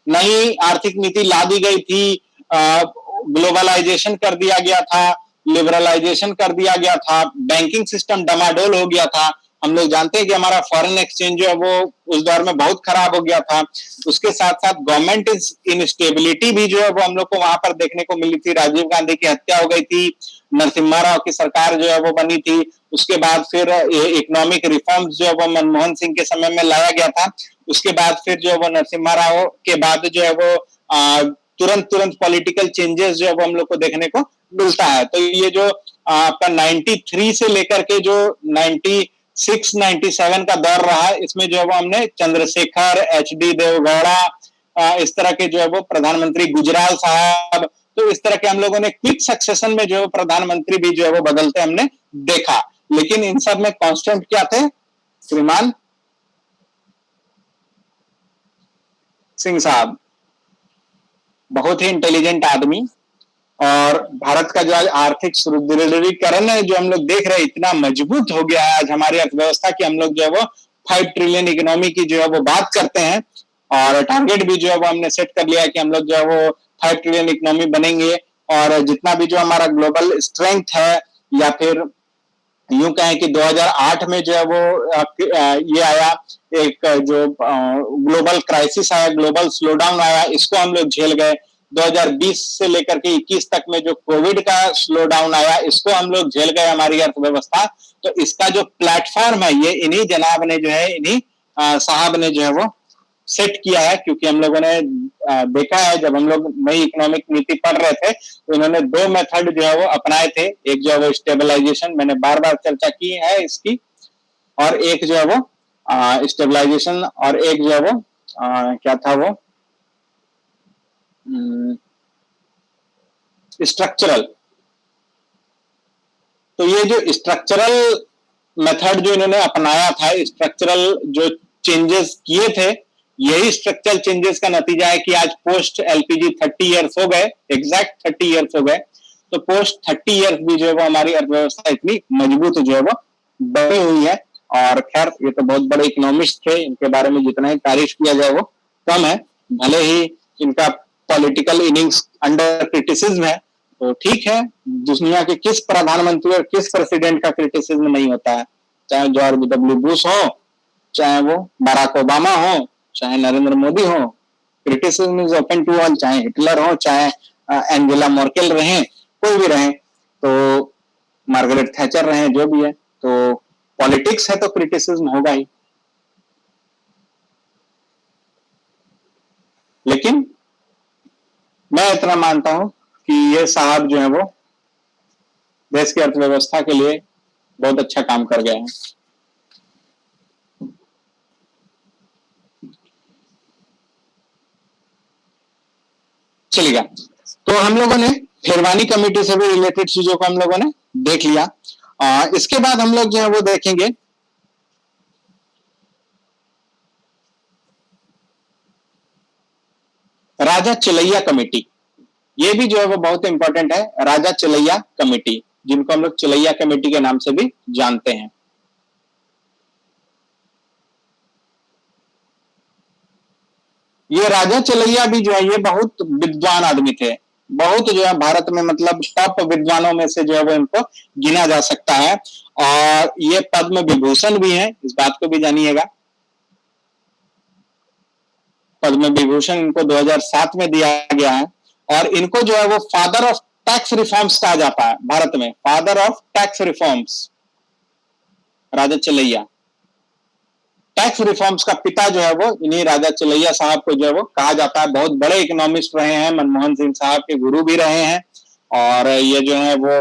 नई आर्थिक नीति ला दी गई थी, ग्लोबलाइजेशन कर दिया गया था, लिबरलाइजेशन कर दिया गया था, बैंकिंग सिस्टम डमाडोल हो गया था। हम लोग जानते हैं कि हमारा फॉरेन एक्सचेंज जो है वो उस दौर में बहुत खराब हो गया था। उसके साथ साथ गवर्नमेंट इनस्टेबिलिटी भी जो है वो हम लोग को वहां पर देखने को मिली थी। राजीव गांधी की हत्या हो गई थी, नरसिम्हा राव की सरकार जो है वो बनी थी। उसके बाद फिर इकोनॉमिक रिफॉर्म्स जो है वो मनमोहन सिंह के समय में लाया गया था। उसके बाद फिर जो है वो नरसिम्हा राव के बाद जो है वो तुरंत पॉलिटिकल चेंजेस जो है वो हम लोग को देखने को मिलता है। तो ये जो आपका 93 से लेकर के जो 697 का दौर रहा, इसमें जो है वो हमने चंद्रशेखर, एच.डी. देवगौड़ा, इस तरह के जो है वो प्रधानमंत्री, गुजराल साहब, तो इस तरह के हम लोगों ने क्विक सक्सेशन में जो है प्रधानमंत्री भी जो है वो बदलते हमने देखा। लेकिन इन सब में कांस्टेंट क्या थे? श्रीमान सिंह साहब, बहुत ही इंटेलिजेंट आदमी, और भारत का जो आज आर्थिक सुदृढ़ीकरण है जो हम लोग देख रहे हैं, इतना मजबूत हो गया है आज हमारी अर्थव्यवस्था की, हम लोग जो है वो 5 ट्रिलियन इकोनॉमी की जो है वो बात करते हैं, और टारगेट भी जो है वो हमने सेट कर लिया है कि हम लोग जो है वो 5 ट्रिलियन इकोनॉमी बनेंगे। और जितना भी जो हमारा ग्लोबल स्ट्रेंथ है, या फिर यूं कहें कि 2008 में जो है वो ये आया, एक जो ग्लोबल क्राइसिस आया, ग्लोबल स्लोडाउन आया, इसको हम लोग झेल गए। 2020 से लेकर के 21 तक में जो कोविड का स्लोडाउन आया, इसको हम लोग झेल गए, हमारी अर्थव्यवस्था। तो इसका जो प्लेटफॉर्म है, ये इन्हीं जनाब ने जो है, इन्हीं साहब ने जो है वो सेट किया है। क्योंकि हम लोगों ने देखा है, जब हम लोग नई इकोनॉमिक नीति पढ़ रहे थे, तो इन्होंने 2 मेथड जो है वो अपनाए थे। एक जो है वो स्टेबलाइजेशन, मैंने बार बार चर्चा की है इसकी, और एक जो है वो स्टेबलाइजेशन, और एक जो है वो क्या था वो, स्ट्रक्चरल। तो ये जो स्ट्रक्चरल मेथड जो इन्होंने अपनाया था, स्ट्रक्चरल जो चेंजेस किए थे, यही स्ट्रक्चरल चेंजेस का नतीजा है कि आज पोस्ट एलपीजी 30 इयर्स हो गए, एग्जैक्ट 30 इयर्स हो गए। तो पोस्ट 30 इयर्स भी जो है वो हमारी अर्थव्यवस्था इतनी मजबूत जो है वो बनी हुई है। और खैर, ये तो बहुत बड़े इकोनॉमिस्ट थे, इनके बारे में जितना ही तारीफ किया जाए वो कम है। भले ही इनका पॉलिटिकल इनिंग्स अंडर क्रिटिसिज्म है, तो ठीक है, दुनिया के किस प्रधानमंत्री और किस प्रेसिडेंट का क्रिटिसिज्म नहीं होता है, चाहे जॉर्ज डब्ल्यू बुश हो, चाहे वो बराक ओबामा हो, चाहे नरेंद्र मोदी हो। Criticism is open to all, चाहे हिटलर हो, चाहे एंजेला मर्केल रहे, कोई भी रहे, तो मार्गरेट थैचर रहे, जो भी है, तो पॉलिटिक्स है तो क्रिटिसिज्म होगा ही। लेकिन मैं इतना मानता हूं कि ये साहब जो है वो देश की अर्थव्यवस्था के लिए बहुत अच्छा काम कर गए हैं। चलिएगा, तो हम लोगों ने फिरवानी कमेटी से भी रिलेटेड चीजों को हम लोगों ने देख लिया। इसके बाद हम लोग जो है वो देखेंगे राजा चिलैया कमेटी। ये भी जो है वो बहुत इंपॉर्टेंट है, राजा चिलैया कमेटी, जिनको हम लोग चिलैया कमेटी के नाम से भी जानते हैं। ये राजा चिलैया भी जो है ये बहुत विद्वान आदमी थे, बहुत जो है भारत में मतलब टॉप विद्वानों में से जो है वो इनको गिना जा सकता है। और ये पद्म विभूषण भी है, इस बात को भी जानिएगा। पद्म विभूषण इनको 2007 में दिया गया है, और इनको जो है वो फादर ऑफ टैक्स रिफॉर्म्स कहा जाता है भारत में, father of tax reforms, Raja Chelliah. Tax reforms का पिता जो है वो इन्हीं राजा चिलैया साहब को जो है वो कहा जाता है। बहुत बड़े इकोनॉमिस्ट रहे हैं, मनमोहन सिंह साहब के गुरु भी रहे हैं, और ये जो है वो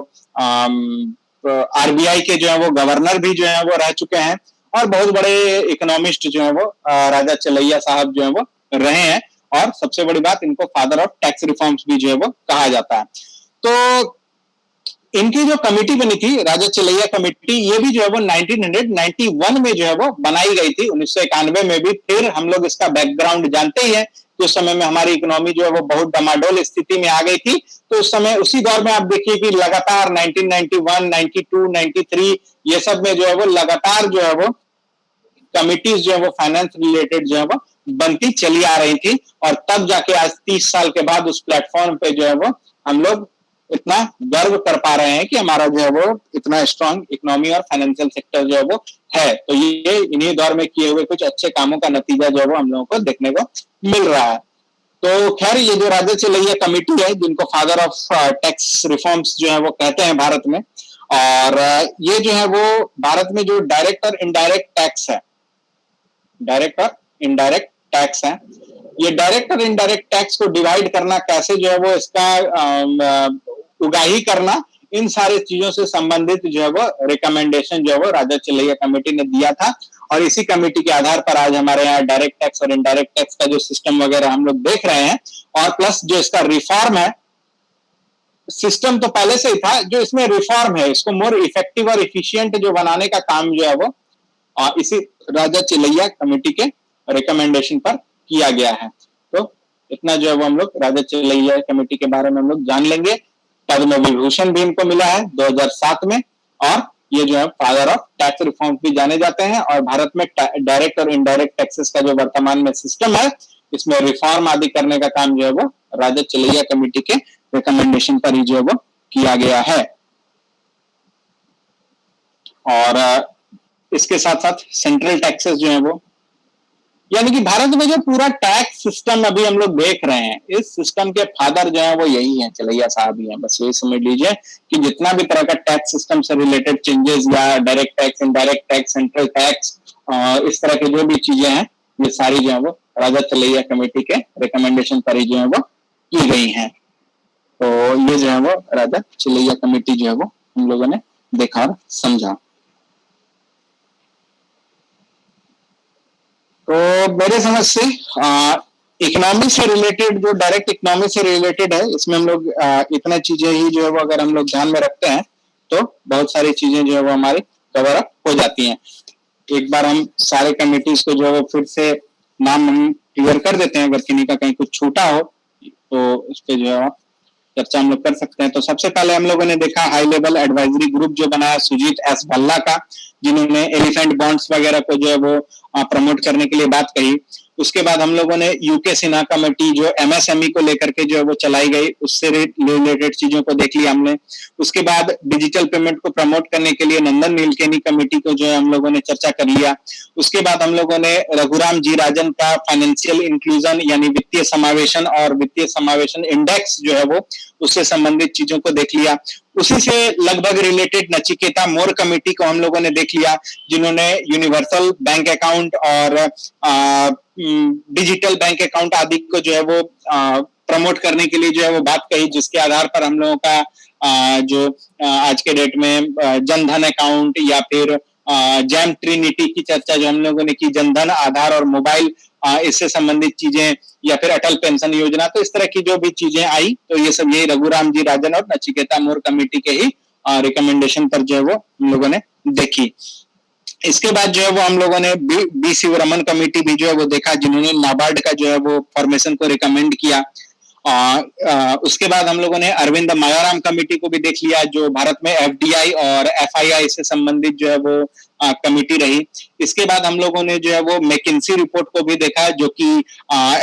आरबीआई के जो है वो गवर्नर भी जो है वो रह चुके हैं, और बहुत बड़े इकोनॉमिस्ट जो है वो राजा चिलैया साहब जो है वो रहे हैं। और सबसे बड़ी बात, इनको फादर ऑफ टैक्स रिफॉर्म्स भी जो है वो कहा जाता है। तो इनकी जो कमेटी बनी थी, राजा चिलैया कमेटी, ये भी जो है वो 1991 में जो है वो बनाई गई थी। 1991 में भी, फिर हम लोग इसका बैकग्राउंड जानते ही है कि उस समय में हमारी इकोनॉमी जो है वो बहुत डमाडोल स्थिति में आ गई थी। तो उस समय, उसी दौर में आप देखिए कि लगातार 1991, 92, 93 ये सब में जो है वो लगातार जो है वो कमिटीज जो है वो फाइनेंस रिलेटेड जो है वो बनती चली आ रही थी। और तब जाके आज 30 साल के बाद उस प्लेटफॉर्म पे जो है वो हम लोग इतना गर्व कर पा रहे हैं कि हमारा जो है वो इतना स्ट्रांग इकोनॉमी और फाइनेंशियल सेक्टर जो है वो है। तो ये इन्हीं दौर में किए हुए कुछ अच्छे कामों का नतीजा जो है वो हम लोगों को देखने को मिल रहा है। तो खैर, ये जो राजा चिलैया कमेटी है, जिनको फादर ऑफ टैक्स रिफॉर्म्स जो है वो कहते हैं भारत में, और ये जो है वो भारत में जो डायरेक्ट और इनडायरेक्ट टैक्स है, डायरेक्ट और इनडायरेक्ट टैक्स है, ये डायरेक्ट और इनडायरेक्ट टैक्स को डिवाइड करना कैसे जो है वो इसका उगाही करना, इन सारी चीजों से संबंधित जो है वो रिकमेंडेशन जो है वो राजा चिलैया कमेटी ने दिया था। और इसी कमेटी के आधार पर आज हमारे यहाँ डायरेक्ट टैक्स और इनडायरेक्ट टैक्स का जो सिस्टम वगैरह हम लोग देख रहे हैं, और प्लस जो इसका रिफॉर्म है, सिस्टम तो पहले से ही था, जो इसमें रिफॉर्म है इसको मोर इफेक्टिव और इफिशियंट जो बनाने का काम जो है वो इसी राजा चिलैया कमेटी के रिकमेंडेशन पर किया गया है। तो इतना जो है वो हम लोग राजा चिलैया कमेटी के बारे में हम लोग जान लेंगे। पद्म विभूषण भी इनको मिला है 2007 में, और ये जो है फादर ऑफ टैक्स रिफॉर्म भी जाने जाते हैं। और भारत में डायरेक्ट और इनडायरेक्ट टैक्सेस का जो वर्तमान में सिस्टम है, इसमें रिफॉर्म आदि करने का काम जो है वो राजा चिलैया कमेटी के रिकमेंडेशन पर ही जो है वो किया गया है। और इसके साथ साथ सेंट्रल टैक्सेस जो है वो, यानी कि भारत में जो पूरा टैक्स सिस्टम अभी हम लोग देख रहे हैं, इस सिस्टम के फादर जो है वो यही है, चिलैया साहब ही हैं। बस ये समझ लीजिए कि जितना भी तरह का टैक्स सिस्टम से रिलेटेड चेंजेस या direct tax, indirect tax, central tax, इस तरह की जो भी चीजें हैं, ये सारी जो है वो राजा चिलैया कमेटी के रिकमेंडेशन पर ही जो है वो की गई हैं। तो ये जो है वो राजा चिलैया कमेटी जो है वो हम लोगों ने देखा और समझा। तो मेरे समझ से इकोनॉमी से रिलेटेड, जो डायरेक्ट इकोनॉमी से रिलेटेड है, इसमें हम लोग इतना चीजें ही जो है वो अगर हम लोग ध्यान में रखते हैं तो बहुत सारी चीजें जो है वो हमारी कवर अप हो जाती हैं। एक बार हम सारे कमेटीज को जो है वो फिर से नाम हम क्लियर कर देते हैं, अगर किन्हीं का कहीं कुछ छूटा हो तो उस पर जो है चर्चा हम लोग कर सकते हैं। तो सबसे पहले हम लोगों ने देखा हाई लेवल एडवाइजरी ग्रुप जो बनाया सुजीत एस भल्ला का, जिन्होंने एलिफेंट बॉन्ड्स वगैरह को जो है वो प्रमोट करने के लिए बात कही। उसके बाद हम लोगों ने यूके सिन्हा कमेटी जो एमएसएमई को लेकर के जो है वो चलाई गई, उससे रिलेटेड चीजों को देख लिया हमने। उसके बाद डिजिटल पेमेंट को प्रमोट करने के लिए नंदन नीलकेनी कमेटी को जो है हम लोगों ने चर्चा कर लिया। उसके बाद हम लोगों ने रघुराम जी राजन का फाइनेंशियल इंक्लूजन यानी वित्तीय समावेशन और वित्तीय समावेशन इंडेक्स जो है वो उससे संबंधित चीजों को देख लिया। उसी से लगभग रिलेटेड नचिकेता मोर कमेटी को हम लोगों ने देख लिया, जिन्होंने यूनिवर्सल बैंक अकाउंट और डिजिटल बैंक अकाउंट आदि को जो है वो प्रमोट करने के लिए जो है वो बात कही, जिसके आधार पर हम लोगों का जो आज के डेट में जनधन अकाउंट या फिर जैम ट्रिनिटी की चर्चा जो हम लोगों ने की, जनधन, आधार और मोबाइल, इससे संबंधित चीजें, या फिर अटल पेंशन योजना, तो इस तरह की जो भी चीजें आई, तो ये सब यही रघुराम जी राजन और नचिकेता मोर कमेटी के ही रिकमेंडेशन पर जो है वो हम लोगों ने देखी। इसके बाद जो है वो हम लोगों ने बी शिवरमन कमेटी भी जो है वो देखा, जिन्होंने नाबार्ड का जो है वो फॉर्मेशन को रिकमेंड किया। उसके बाद हम लोगों ने अरविंद मायाराम कमेटी को भी देख लिया, जो भारत में एफडीआई और एफआईआई से संबंधित जो है वो कमेटी रही। इसके बाद हम लोगों ने जो है वो मैकिन्सी रिपोर्ट को भी देखा, जो कि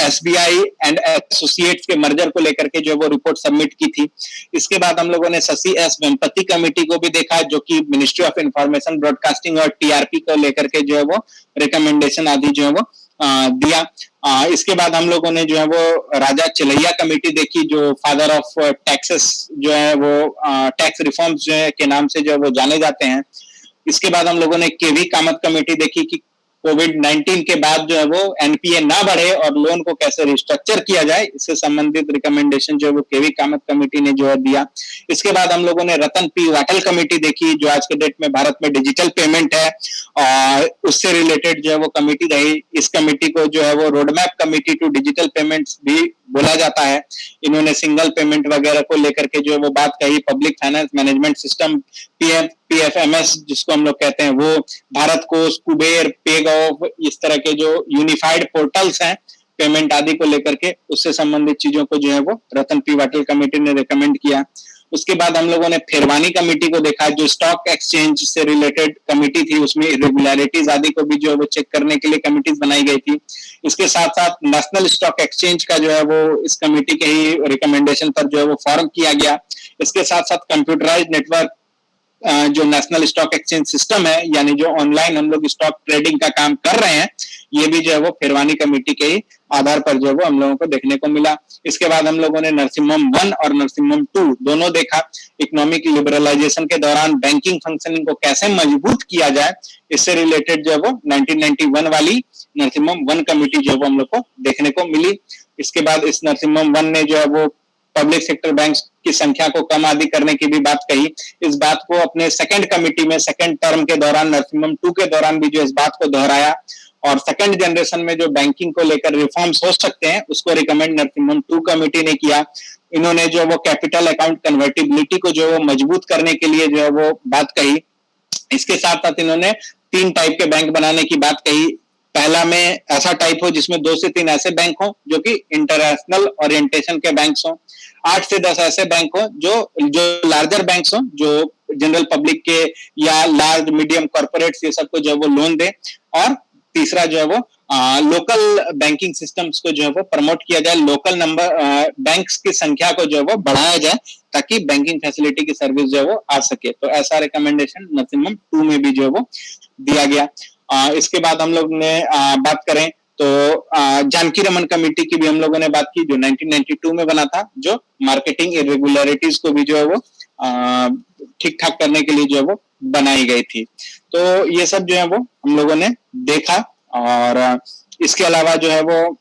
एसबीआई एंड एसोसिएट्स के मर्जर को लेकर के जो है वो रिपोर्ट सबमिट की थी। इसके बाद हम लोगों ने शशि एस वेम्पति कमेटी को भी देखा, जो कि मिनिस्ट्री ऑफ इंफॉर्मेशन ब्रॉडकास्टिंग और टीआरपी को लेकर के जो है वो रिकमेंडेशन आदि जो है वो दिया। इसके बाद हम लोगों ने जो है वो राजा चिलैया कमेटी देखी, जो फादर ऑफ टैक्सेस जो है वो टैक्स रिफॉर्म्स जो है के नाम से जो है वो जाने जाते हैं। इसके बाद हम लोगों ने केवी कामत कमेटी देखी कि कोविड-19 के बाद जो है वो एनपीए ना बढ़े और लोन को कैसे रिस्ट्रक्चर किया जाए, इससे संबंधित रिकमेंडेशन जो है वो केवी कामत कमेटी ने जो है दिया। इसके बाद हम लोगों ने रतन पी वाटल कमेटी देखी, जो आज के डेट में भारत में डिजिटल पेमेंट है और उससे रिलेटेड जो है वो कमेटी रही। इस कमेटी को जो है वो roadmap committee to digital payments भी बोला जाता है। इन्होंने सिंगल पेमेंट वगैरह को लेकर के जो है वो बात कही। Public finance management system PFMS जिसको हम लोग कहते हैं, वो भारत को कुबेर, पेगॉफ, इस तरह के जो यूनिफाइड पोर्टल्स हैं पेमेंट आदि को लेकर के, उससे संबंधित चीजों को जो है वो रतन पी वाटल कमेटी ने रिकमेंड किया। उसके बाद हम लोगों ने फिरवानी कमेटी को देखा, जो स्टॉक एक्सचेंज से रिलेटेड कमेटी थी, उसमें इरेगुलरिटीज आदि को भी जो है वो चेक करने के लिए कमेटीज बनाई गई थी। इसके साथ साथ नेशनल स्टॉक एक्सचेंज का जो है वो इस कमेटी के ही रिकमेंडेशन पर जो है वो फॉर्म किया गया। इसके साथ साथ कंप्यूटराइज्ड नेटवर्क जो नेशनल स्टॉक एक्सचेंज सिस्टम है, यानी जो ऑनलाइन हम लोग स्टॉक ट्रेडिंग का काम कर रहे हैं, ये भी जो है वो फिरवानी कमेटी के ही आधार पर जो है वो हम लोगों को देखने को मिला। इसके बाद हम लोगों ने नरसिम्हम 1 और नरसिम्हम 2 दोनों देखा। इकोनॉमिक लिबरलाइजेशन के दौरान बैंकिंग फंक्शनिंग को कैसे मजबूत किया जाए, इससे रिलेटेड जो है वो 1991 वाली नरसिम्हम 1 कमेटी जो है वो हम लोग को देखने को मिली। इसके बाद इस नरसिम्हम 1 ने जो है वो पब्लिक सेक्टर बैंक्स की संख्या को कम आदि करने की भी बात कही। इस बात को अपने सेकंड कमिटी में सेकंड टर्म के दौरान नरसिम्हम 2 के दौरान भी जो इस बात को दोहराया और सेकंड जनरेशन में जो बैंकिंग को लेकर रिफॉर्म्स हो सकते हैं उसको रिकमेंड नरसिम्हम 2 कमेटी ने किया। इन्होंने जो वो कैपिटल अकाउंट कन्वर्टिबिलिटी को जो वो मजबूत करने के लिए जो है वो बात कही। इसके साथ साथ इन्होंने 3 टाइप के बैंक बनाने की बात कही। पहला में ऐसा टाइप हो जिसमें 2 से 3 ऐसे बैंक हो जो कि इंटरनेशनल ओरिएंटेशन के बैंक्स हो। 8 से 10 ऐसे बैंक हो जो लार्जर बैंक्स हो जो जनरल पब्लिक के या लार्ज मीडियम कॉर्पोरेट्स ये सबको जो वो लोन दे। और तीसरा जो है वो लोकल बैंकिंग सिस्टम्स को जो है वो प्रमोट किया जाए, लोकल नंबर बैंक्स की संख्या को जो है वो बढ़ाया जाए ताकि बैंकिंग फैसिलिटी की सर्विस जो है वो आ सके। तो ऐसा रिकमेंडेशन नरसिम्हम 2 में भी जो है वो दिया गया। इसके बाद हम लोग ने बात करें तो जानकी रमन कमेटी की भी हम लोगों ने बात की जो 1992 में बना था, जो मार्केटिंग इरेगुलरिटीज को भी जो है वो ठीक ठाक करने के लिए जो है वो बनाई गई थी। तो ये सब जो है वो हम लोगों ने देखा। और इसके अलावा जो है वो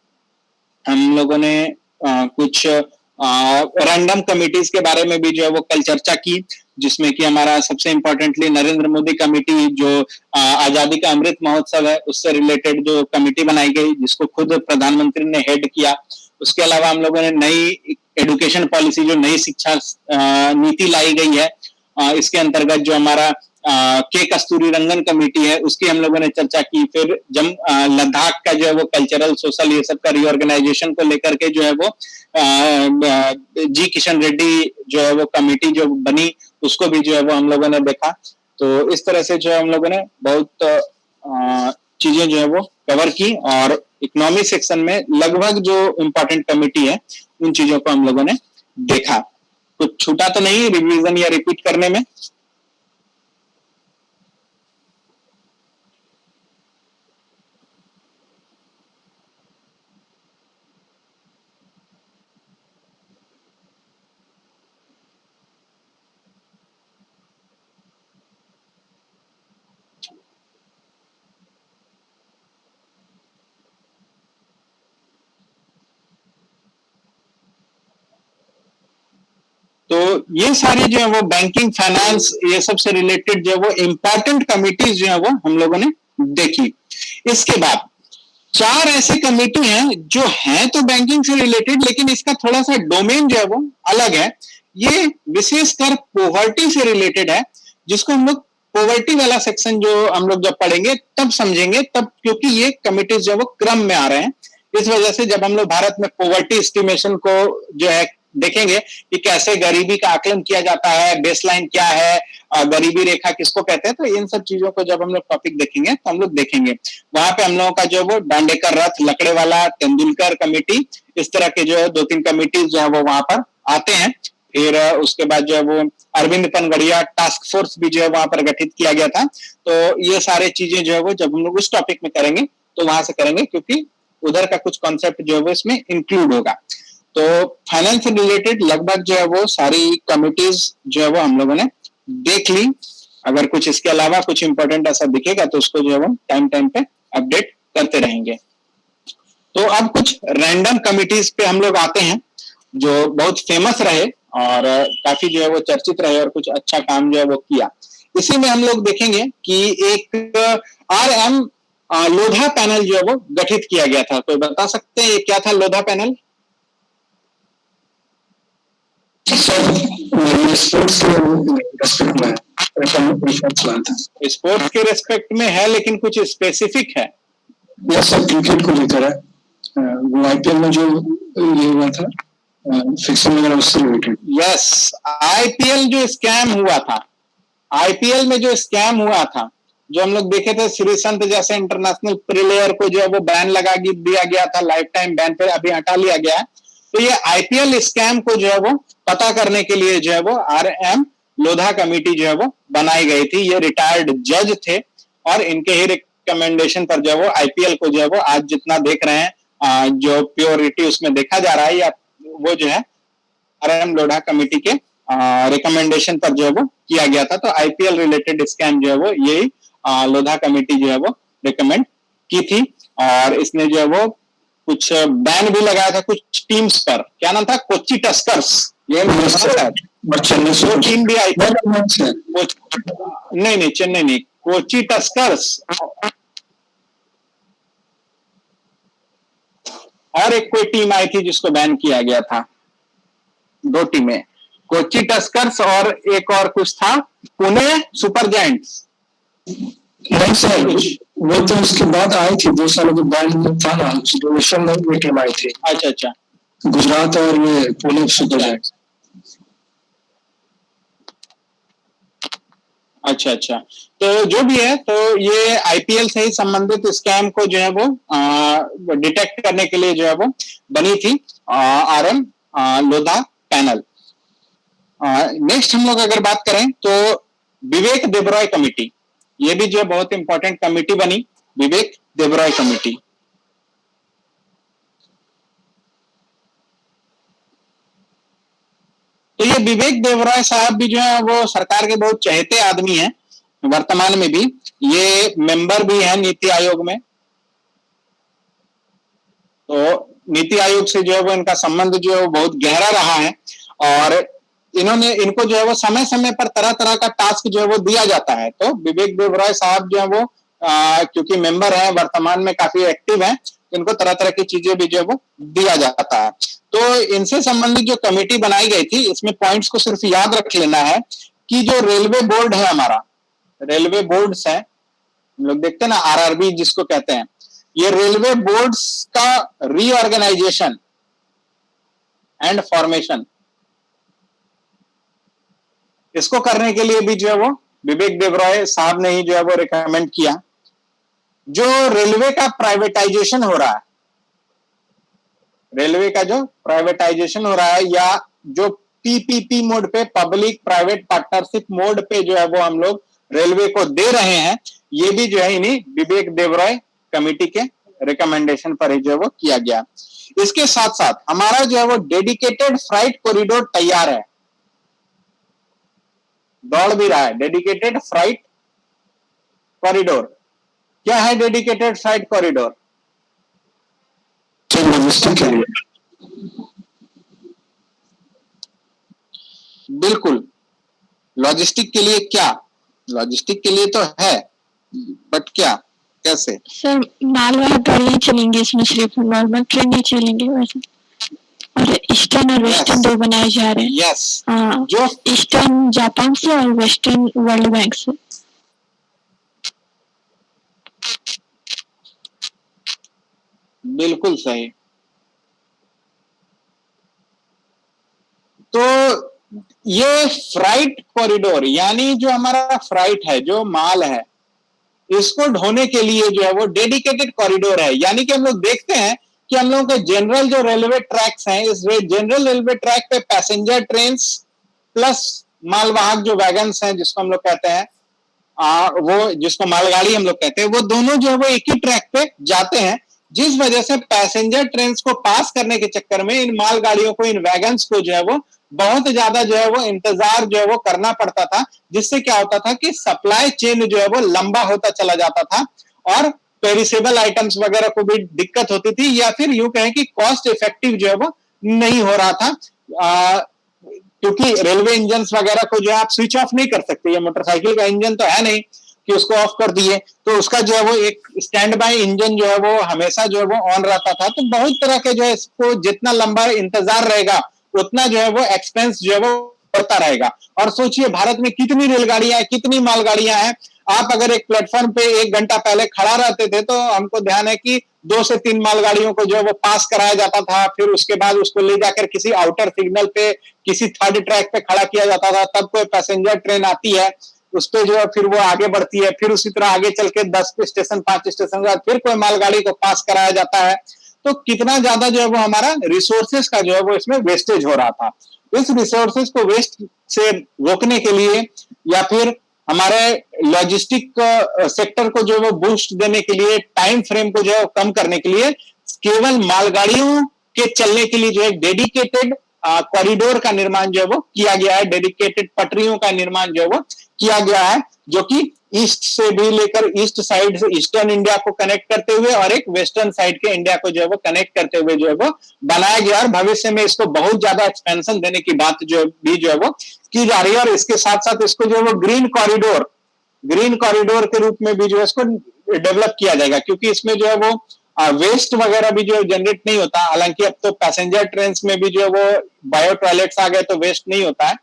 हम लोगों ने कुछ रैंडम कमिटीज के बारे में भी जो है वो कल चर्चा की, जिसमें कि हमारा सबसे इंपॉर्टेंटली नरेंद्र मोदी कमेटी जो आजादी का अमृत महोत्सव है उससे रिलेटेड जो कमेटी बनाई गई जिसको खुद प्रधानमंत्री ने हेड किया। उसके अलावा हम लोगों ने नई एजुकेशन पॉलिसी जो नई शिक्षा नीति लाई गई है इसके अंतर्गत जो हमारा के कस्तूरी रंगन कमेटी है उसकी हम लोगों ने चर्चा की। फिर लद्दाख का जो है वो कल्चरल सोशल ये सब का रीऑर्गेनाइजेशन को लेकर के जो है वो जी किशन रेड्डी जो है वो कमेटी जो बनी उसको भी जो है वो हम लोगों ने देखा। तो इस तरह से जो है हम लोगों ने बहुत चीजें जो है वो कवर की और इकोनॉमी सेक्शन में लगभग जो इम्पोर्टेंट कमेटी है उन चीजों को हम लोगों ने देखा। कुछ छूटा तो नहीं रिवीजन या रिपीट करने में? तो ये सारी जो है वो बैंकिंग फाइनेंस ये सब से रिलेटेड जो है वो इम्पोर्टेंट कमिटीज जो है वो हम लोगों ने देखी। इसके बाद 4 ऐसे कमेटी हैं जो हैं तो बैंकिंग से रिलेटेड लेकिन इसका थोड़ा सा डोमेन जो है वो अलग है। ये विशेषकर पोवर्टी से रिलेटेड है जिसको हम लोग पोवर्टी वाला सेक्शन जो हम लोग जब पढ़ेंगे तब समझेंगे, तब क्योंकि ये कमिटीज जो है वो क्रम में आ रहे हैं। इस वजह से जब हम लोग भारत में पोवर्टी एस्टिमेशन को जो है देखेंगे कि कैसे गरीबी का आकलन किया जाता है, बेसलाइन क्या है, गरीबी रेखा किसको कहते हैं, तो इन सब चीजों को जब हम लोग टॉपिक देखेंगे तो हम लोग देखेंगे। वहां पे हम लोगों का जो वो दांडेकर रथ, लकड़े वाला, तेंदुलकर कमेटी, इस तरह के जो है 2-3 कमेटीज जो है वो वहां पर आते हैं। फिर उसके बाद जो है वो अरविंद पनगड़िया टास्क फोर्स भी जो है वहां पर गठित किया गया था। तो ये सारे चीजें जो है वो जब हम लोग उस टॉपिक में करेंगे तो वहां से करेंगे क्योंकि उधर का कुछ कॉन्सेप्ट जो है वो इसमें इंक्लूड होगा। तो फाइनेंस से रिलेटेड लगभग जो है वो सारी कमिटीज जो है वो हम लोगों ने देख ली। अगर कुछ इसके अलावा कुछ इंपॉर्टेंट ऐसा दिखेगा तो उसको जो है वो टाइम टाइम पे अपडेट करते रहेंगे। तो अब कुछ रैंडम कमिटीज पे हम लोग आते हैं जो बहुत फेमस रहे और काफी जो है वो चर्चित रहे और कुछ अच्छा काम जो है वो किया। इसी में हम लोग देखेंगे कि एक RM लोधा पैनल जो है वो गठित किया गया था। तो बता सकते हैं ये क्या था लोधा पैनल? स्पोर्ट्स के रेस्पेक्ट में है लेकिन कुछ स्पेसिफिक है। सर क्रिकेट को लेकर है, वो IPL में जो ये हुआ था फिक्सिंग वगैरह उससे रिलेटेड। यस, IPL जो स्कैम हुआ था, IPL में जो स्कैम हुआ था, जो हम लोग देखे थे श्रीसंत जैसे इंटरनेशनल प्लेयर को जो है वो बैन लगा दिया गया था, लाइफ टाइम बैन पे अभी हटा लिया गया है। तो ये IPL स्कैम को जो है वो पता करने के लिए जो है वो RM लोधा कमेटी जो है वो बनाई गई थी। ये रिटायर्ड जज थे और इनके ही रिकमेंडेशन पर जो है वो IPL को जो है वो आज जितना देख रहे हैं जो प्योरिटी उसमें देखा जा रहा है या वो जो है RM लोधा कमेटी के रिकमेंडेशन पर जो है वो किया गया था। तो IPL रिलेटेड स्कैम जो है वो यही लोधा कमेटी जो है वो रिकमेंड की थी और इसने जो है वो कुछ बैन भी लगाया था कुछ टीम्स पर, क्या नाम था, कोच्चि टस्कर्स, ये चेन्नई दो टीम भी आई थी। सुपर नहीं नहीं, चेन्नई नहीं, कोच्चि टस्कर्स और एक कोई टीम आई थी जिसको बैन किया गया था। दो टीमें, कोच्चि टस्कर्स और एक और कुछ था, पुणे सुपर जायंट्स। नहीं सर, वो तो उसके बाद आई थी, 2 सालों के बाद था ना, सिचुएशन में वो टीम आई थी। अच्छा अच्छा, गुजरात और ये पुणे सुपर जायंट्स। अच्छा अच्छा, तो जो भी है, तो ये आईपीएल से ही संबंधित स्कैम को जो है वो डिटेक्ट करने के लिए जो है वो बनी थी आरएम लोधा पैनल। नेक्स्ट हम लोग अगर बात करें तो विवेक देबरॉय कमेटी, ये भी जो है बहुत इंपॉर्टेंट कमेटी बनी, विवेक देबरॉय कमेटी। तो ये विवेक देबरॉय साहब भी जो है वो सरकार के बहुत चहेते आदमी हैं, वर्तमान में भी ये मेंबर भी हैं नीति आयोग में। तो नीति आयोग से जो है वो इनका संबंध जो है वो बहुत गहरा रहा है, और इनको जो है वो समय समय पर तरह तरह का टास्क जो है वो दिया जाता है। तो विवेक देबरॉय साहब जो है वो क्योंकि मेंबर हैं, वर्तमान में काफी एक्टिव हैं, इनको तरह तरह की चीजें भी जो है वो दिया जाता है। तो इनसे संबंधित जो कमेटी बनाई गई थी, इसमें पॉइंट्स को सिर्फ याद रख लेना है कि जो रेलवे बोर्ड है हमारा, रेलवे बोर्ड्स है, हम लोग देखते हैं ना आरआरबी जिसको कहते हैं, ये रेलवे बोर्ड्स का रीऑर्गेनाइजेशन एंड फॉर्मेशन, इसको करने के लिए भी जो है वो विवेक देबरॉय साहब ने ही जो है वो रिकमेंड किया। जो रेलवे का प्राइवेटाइजेशन हो रहा है, रेलवे का जो प्राइवेटाइजेशन हो रहा है, या जो पीपीपी मोड पे, पब्लिक प्राइवेट पार्टनरशिप मोड पे जो है वो हम लोग रेलवे को दे रहे हैं, ये भी जो है इन्हीं विवेक देबरॉय कमेटी के रिकमेंडेशन पर ही जो है वो किया गया। इसके साथ साथ हमारा जो है वो डेडिकेटेड फ्राइट कॉरिडोर तैयार है, दौड़ भी रहा है, डेडिकेटेड फ्राइट कॉरिडोर। क्या है डेडिकेटेड फ्राइट कॉरिडोर? लॉजिस्टिक के लिए। बिल्कुल, लॉजिस्टिक के लिए। क्या लॉजिस्टिक के लिए तो है, बट क्या, कैसे? सर मालवाहक गाड़ियाँ चलेंगी इसमें, सिर्फ नॉर्मल ट्रेन नहीं चलेंगे वैसे। और ईस्टर्न और वेस्टर्न दो बनाए जा रहे हैं। यस, हाँ, जो ईस्टर्न जापान से और वेस्टर्न वर्ल्ड बैंक से। बिल्कुल सही। तो ये फ्राइट कॉरिडोर, यानी जो हमारा फ्राइट है, जो माल है, इसको ढोने के लिए जो है वो डेडिकेटेड कॉरिडोर है। यानी कि हम लोग देखते हैं कि हम लोगों के जनरल जो रेलवे ट्रैक्स हैं, इस जनरल रेलवे ट्रैक पे पैसेंजर ट्रेन्स प्लस मालवाहक जो वैगन्स हैं, जिसको हम लोग कहते हैं वो, जिसको मालगाड़ी हम लोग कहते हैं, वो दोनों जो है वो एक ही ट्रैक पे जाते हैं, जिस वजह से पैसेंजर ट्रेन को पास करने के चक्कर में इन मालगाड़ियों को, इन वैगन्स को जो है वो बहुत ज्यादा जो है वो इंतजार जो है वो करना पड़ता था, जिससे क्या होता था कि सप्लाई चेन जो है वो लंबा होता चला जाता था, और पेरिसेबल आइटम्स वगैरह को भी दिक्कत होती थी, या फिर यूं कहें कि कॉस्ट इफेक्टिव जो है वो नहीं हो रहा था, क्योंकि रेलवे इंजन वगैरह को जो है आप स्विच ऑफ नहीं कर सकते। ये मोटरसाइकिल का इंजन तो है नहीं कि उसको ऑफ कर दिए, तो उसका जो है वो एक स्टैंड बाय इंजन जो है वो हमेशा जो है वो ऑन रहता था। तो बहुत तरह के जो है, इसको जितना लंबा इंतजार रहेगा उतना जो है वो एक्सपेंस जो है वो बढ़ता रहेगा। और सोचिए भारत में कितनी रेलगाड़ियां हैं, कितनी मालगाड़ियां हैं। आप अगर एक प्लेटफॉर्म पे 1 घंटा पहले खड़ा रहते थे तो हमको ध्यान है कि 2 से 3 मालगाड़ियों को जो है वो पास कराया जाता था, फिर उसके बाद उसको ले जाकर किसी आउटर सिग्नल पे, किसी थर्ड ट्रैक पे खड़ा किया जाता था, तब कोई पैसेंजर ट्रेन आती है, उस पे जो है फिर वो आगे बढ़ती है, फिर उसी तरह आगे चल के 10 स्टेशन 5 स्टेशन के बाद फिर कोई मालगाड़ी को पास कराया जाता है। तो कितना ज्यादा जो है वो हमारा रिसोर्सेस का जो है वो इसमें वेस्टेज हो रहा था। इस रिसोर्सेस को वेस्ट से रोकने के लिए, या फिर हमारे लॉजिस्टिक सेक्टर को जो है वो बूस्ट देने के लिए, टाइम फ्रेम को जो है कम करने के लिए, केवल मालगाड़ियों के चलने के लिए जो है डेडिकेटेड कॉरिडोर का निर्माण जो है वो किया गया है, डेडिकेटेड पटरियों का निर्माण जो है वो किया गया है, जो कि ईस्ट से भी लेकर ईस्ट साइड से ईस्टर्न इंडिया को कनेक्ट करते हुए और एक वेस्टर्न साइड के इंडिया को जो है वो कनेक्ट करते हुए जो है वो बनाया गया और भविष्य में इसको बहुत ज्यादा एक्सपेंशन देने की बात जो है वो की जा रही है। और इसके साथ साथ इसको जो है वो ग्रीन कॉरिडोर के रूप में भी जो है इसको डेवलप किया जाएगा, क्योंकि इसमें जो है वो वेस्ट वगैरह भी जो जनरेट नहीं होता। हालांकि अब तो पैसेंजर ट्रेन में भी जो है वो बायो टॉयलेट्स आ गए तो वेस्ट नहीं होता है।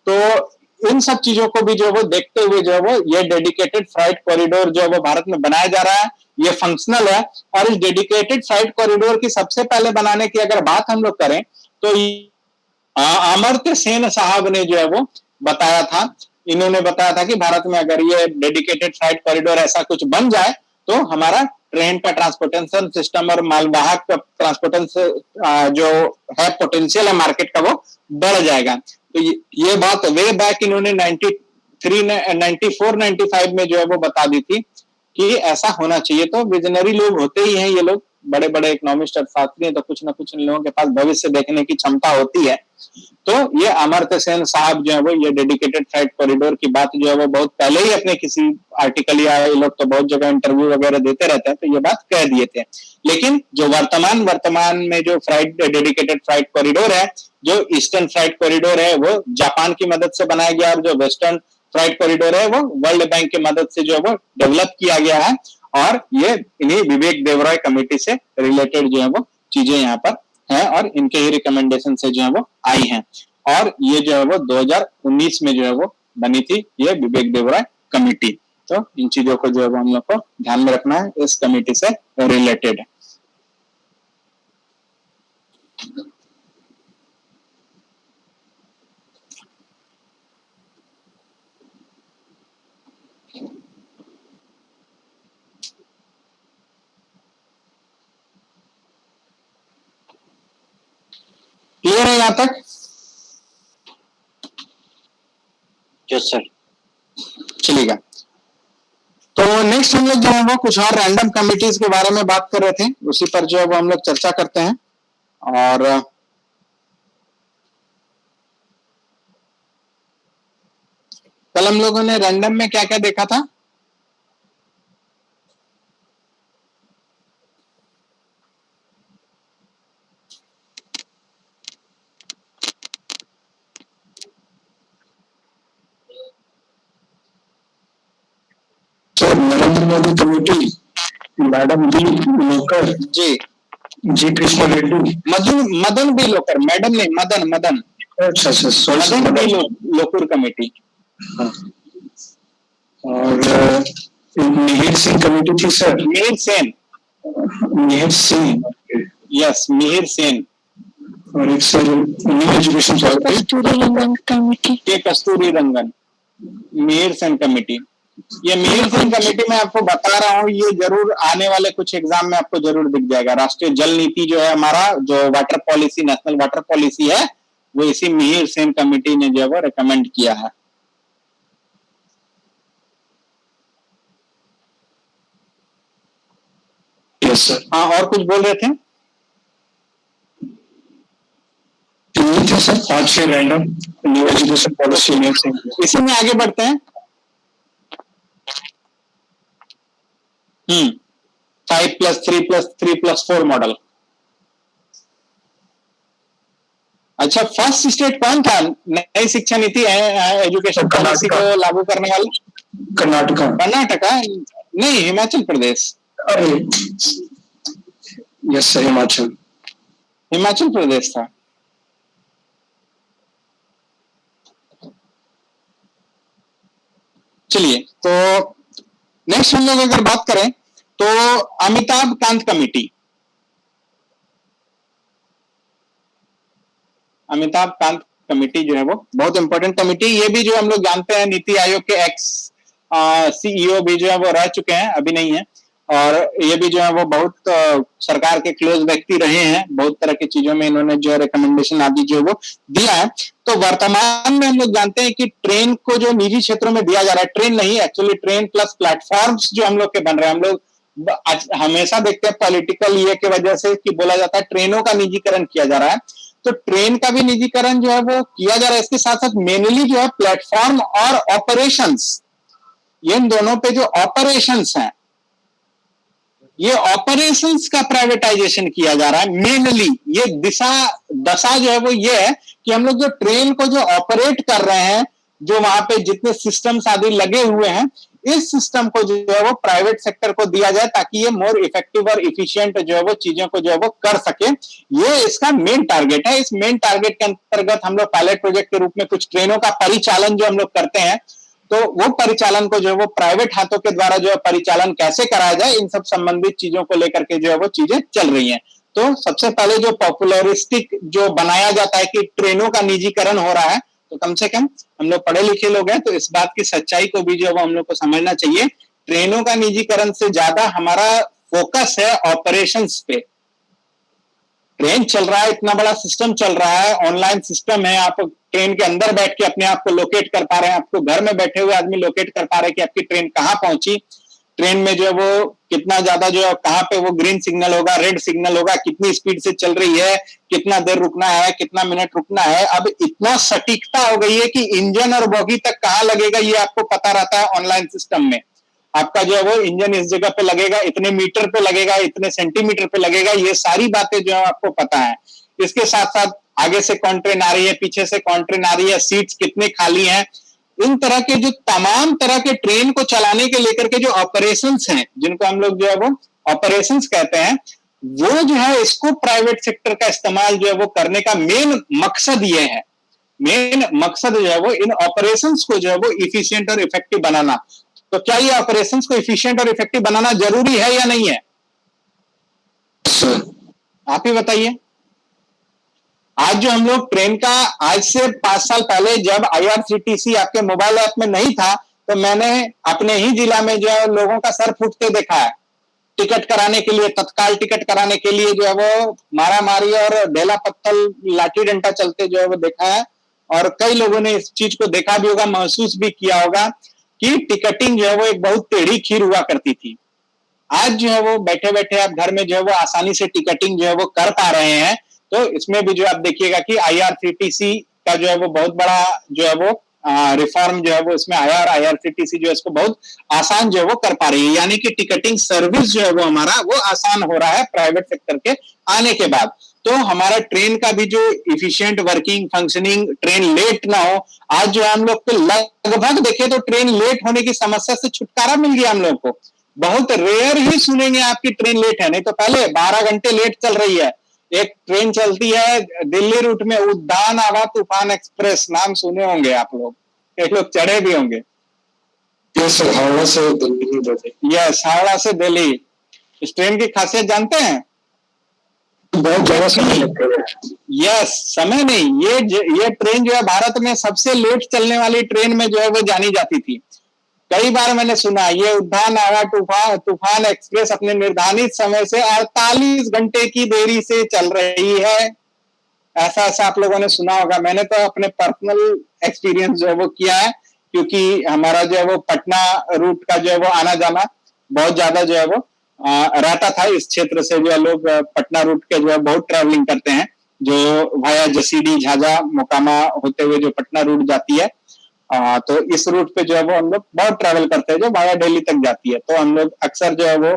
तो इन सब चीजों को भी जो है वो देखते हुए जो है वो ये डेडिकेटेड फ्राइट कॉरिडोर जो है वो भारत में बनाया जा रहा है, ये फंक्शनल है। और इस डेडिकेटेड फ्राइट कॉरिडोर की सबसे पहले बनाने की अगर बात हम लोग करें तो अमर्त्य सेन साहब ने जो है वो बताया था, इन्होंने बताया था कि भारत में अगर ये डेडिकेटेड फ्राइट कॉरिडोर ऐसा कुछ बन जाए तो हमारा ट्रेन का ट्रांसपोर्टेशन सिस्टम और मालवाहक ट्रांसपोर्टेशन जो है पोटेंशियल है मार्केट का वो बढ़ जाएगा। तो ये बात वे बैक इन्होंने 94-95 में जो है वो बता दी थी कि ऐसा होना चाहिए। तो विजनरी लोग होते ही हैं ये लोग, बड़े बड़े इकोनॉमिस्ट और शास्त्री हैं, तो कुछ ना कुछ इन लोगों के पास भविष्य देखने की क्षमता होती है। तो ये अमर्त्य सेन साहब जो है वो ये डेडिकेटेड फ्राइट कॉरिडोर की बात जो है वो बहुत पहले ही अपने किसी आर्टिकल या ये लोग तो बहुत जगह इंटरव्यू वगैरह देते रहते हैं, तो ये बात कह दिए थे। लेकिन जो वर्तमान में जो डेडिकेटेड फ्राइट कॉरिडोर है, जो ईस्टर्न फ्राइट कॉरिडोर है वो जापान की मदद से बनाया गया, और जो वेस्टर्न फ्राइट कॉरिडोर है वो वर्ल्ड बैंक की मदद से जो है वो डेवलप किया गया है। और ये इन्हीं विवेक देवराय कमेटी से रिलेटेड जो है वो चीजें यहाँ पर हैं और इनके ही रिकमेंडेशन से जो है वो आई हैं। और ये जो है वो 2019 में जो है वो बनी थी ये विवेक देवराय कमेटी। तो इन चीजों को जो है वो हम लोग को ध्यान में रखना है, इस कमेटी से रिलेटेड है। क्लियर है यहाँ तक? Yes sir. चलिएगा, तो नेक्स्ट हम लोग जो है वो कुछ और रैंडम कमिटीज के बारे में बात कर रहे थे, उसी पर जो है वो हम लोग चर्चा करते हैं। और कल हम लोगों ने रैंडम में क्या क्या देखा था? Narendra Modi committee, madam B Lokur, G Krishna Reddy, Madan B Lokur, madam नहीं, मदन अच्छा मदन बी लोकुर कमेटी। और मिहिर सिंह कमेटी थी सर, मिहिर सेन, यस मिहिर सेन। और एक sir new education Kasturi Rangan committee, K Kasturi Rangan, Mihir Sen committee. ये मिहिर सेन कमेटी मैं आपको बता रहा हूँ, ये जरूर आने वाले कुछ एग्जाम में आपको जरूर दिख जाएगा। राष्ट्रीय जल नीति जो है हमारा, जो water policy, national water policy है, वो इसी मिहिर सेन कमेटी ने जो है वो रिकमेंड किया है। Yes sir. हाँ, और कुछ बोल रहे थे? थे sir 5-6 random new education policy में। इसी में आगे बढ़ते हैं। 5+3+3+4 मॉडल। अच्छा, फर्स्ट स्टेट कौन था नई शिक्षा नीति एजुकेशन पॉलिसी को लागू करने वाले? कर्नाटका नहीं, हिमाचल प्रदेश। अरे यस सर, हिमाचल प्रदेश था। चलिए, तो नेक्स्ट हम लोग अगर बात करें तो अमिताभ कांत कमेटी, अमिताभ कांत कमेटी जो है वो बहुत इंपॉर्टेंट कमेटी। ये भी जो हम लोग जानते हैं नीति आयोग के एक्स सीईओ भी जो है वो रह चुके हैं, अभी नहीं है। और ये भी जो है वो बहुत सरकार के क्लोज व्यक्ति रहे हैं, बहुत तरह की चीजों में इन्होंने जो रिकमेंडेशन आदि जो है वो दिया है। तो वर्तमान में हम लोग जानते हैं कि ट्रेन को जो निजी क्षेत्रों में दिया जा रहा है, ट्रेन नहीं एक्चुअली ट्रेन प्लस प्लेटफॉर्म्स जो हम लोग के बन रहे हैं, हम लोग हमेशा देखते हैं पॉलिटिकल ये की वजह से कि बोला जाता है ट्रेनों का निजीकरण किया जा रहा है। तो ट्रेन का भी निजीकरण जो है वो किया जा रहा है। इसके साथ साथ मेनली जो है प्लेटफॉर्म और ऑपरेशंस, इन दोनों पे जो ऑपरेशंस हैं, ये ऑपरेशंस का प्राइवेटाइजेशन किया जा रहा है। मेनली ये दशा जो है वो ये है कि हम लोग जो ट्रेन को जो ऑपरेट कर रहे हैं, जो वहां पे जितने सिस्टम्स आदि लगे हुए हैं, इस सिस्टम को जो है वो प्राइवेट सेक्टर को दिया जाए ताकि ये मोर इफेक्टिव और इफिशिएंट जो है वो चीजों को जो है वो कर सके। ये इसका मेन टारगेट है। इस मेन टारगेट के अंतर्गत हम लोग पायलट प्रोजेक्ट के रूप में कुछ ट्रेनों का परिचालन जो हम लोग करते हैं, तो वो परिचालन को जो है वो प्राइवेट हाथों के द्वारा जो है परिचालन कैसे कराया जाए, इन सब संबंधित चीजों को लेकर के जो है वो चीजें चल रही हैं। तो सबसे पहले जो पॉपुलरिस्टिक जो बनाया जाता है कि ट्रेनों का निजीकरण हो रहा है, तो कम से कम हम लोग पढ़े लिखे लोग हैं तो इस बात की सच्चाई को भी जो है वो हम लोग को समझना चाहिए। ट्रेनों का निजीकरण से ज्यादा हमारा फोकस है ऑपरेशंस पे। ट्रेन चल रहा है, इतना बड़ा सिस्टम चल रहा है, ऑनलाइन सिस्टम है, आप ट्रेन के अंदर बैठ के अपने आप को लोकेट कर पा रहे हैं, आपको घर में बैठे हुए आदमी लोकेट कर पा रहे हैं कि आपकी ट्रेन कहाँ पहुंची, ट्रेन में जो है वो कितना ज्यादा जो है कहाँ पे वो ग्रीन सिग्नल होगा, रेड सिग्नल होगा, कितनी स्पीड से चल रही है, कितना देर रुकना है, कितना मिनट रुकना है। अब इतना सटीकता हो गई है कि इंजन और बोगी तक कहाँ लगेगा ये आपको पता रहता है ऑनलाइन सिस्टम में। आपका जो है वो इंजन इस जगह पे लगेगा, इतने मीटर पे लगेगा, इतने सेंटीमीटर पे लगेगा, ये सारी बातें जो है आपको पता है। इसके साथ साथ आगे से कौन ट्रेन आ रही है, पीछे से कौन ट्रेन आ रही है, सीट्स कितने खाली हैं, इन तरह के जो तमाम तरह के ट्रेन को चलाने के लेकर के जो ऑपरेशंस हैं, जिनको हम लोग जो है वो ऑपरेशंस कहते हैं, वो जो है इसको प्राइवेट सेक्टर का इस्तेमाल जो है वो करने का मेन मकसद ये है। मेन मकसद जो है वो इन ऑपरेशंस को जो है वो इफिशिएंट और इफेक्टिव बनाना। तो क्या ये ऑपरेशंस को इफिशिएंट और इफेक्टिव बनाना जरूरी है या नहीं है? आप ही बताइए। आज जो हम लोग ट्रेन का, आज से 5 साल पहले जब IRCTC आपके मोबाइल ऐप में नहीं था, तो मैंने अपने ही जिला में जो है लोगों का सर फूटते देखा है। टिकट कराने के लिए, तत्काल टिकट कराने के लिए जो है वो मारा मारी और ढेला पत्थल लाठी डंडा चलते जो है वो देखा है। और कई लोगों ने इस चीज को देखा भी होगा, महसूस भी किया होगा कि टिकटिंग जो है वो एक बहुत टेढ़ी खीर हुआ करती थी। आज जो है वो बैठे बैठे आप घर में जो है वो आसानी से टिकटिंग जो है वो कर पा रहे हैं। तो इसमें भी जो आप देखिएगा कि IRCTC का जो है वो बहुत बड़ा जो है वो रिफॉर्म जो है वो इसमें आया और IRCTC जो है इसको बहुत आसान जो है वो कर पा रही है। यानी कि टिकटिंग सर्विस जो है वो हमारा वो आसान हो रहा है प्राइवेट सेक्टर के आने के बाद। तो हमारा ट्रेन का भी जो efficient working, functioning, train late ना हो, आज जो हम लोग तो लगभग देखे तो ट्रेन लेट होने की समस्या से छुटकारा मिल गया हम लोग को। बहुत रेयर ही सुनेंगे आपकी ट्रेन लेट है, नहीं तो पहले 12 घंटे लेट चल रही है। एक ट्रेन चलती है दिल्ली रूट में, उद्यान आवा तूफान एक्सप्रेस, नाम सुने होंगे आप लोग, एक लोग चढ़े भी होंगे। यस सर, हावड़ा से दिल्ली। यस, हावड़ा से दिल्ली। इस ट्रेन की खासियत जानते हैं? बहुत ज्यादा समय लगता है। यस, समय नहीं, ये ट्रेन जो है भारत में सबसे लेट चलने वाली ट्रेन में जो है वो जानी जाती थी। कई बार मैंने सुना ये उद्यान आवा तूफान एक्सप्रेस अपने निर्धारित समय से 48 घंटे की देरी से चल रही है। ऐसा ऐसा आप लोगों ने सुना होगा। मैंने तो अपने पर्सनल एक्सपीरियंस जो है वो किया है, क्योंकि हमारा जो है वो पटना रूट का जो है वो आना जाना बहुत ज्यादा जो है वो रहता था। इस क्षेत्र से जो है लोग पटना रूट के जो है बहुत ट्रैवलिंग करते हैं, जो वाया जसीडी, झाझा, मोकामा होते हुए जो पटना रूट जाती है। तो इस रूट पे जो है वो हम लोग बहुत ट्रैवल करते हैं, जो वाया दिल्ली तक जाती है। तो हम लोग अक्सर जो है वो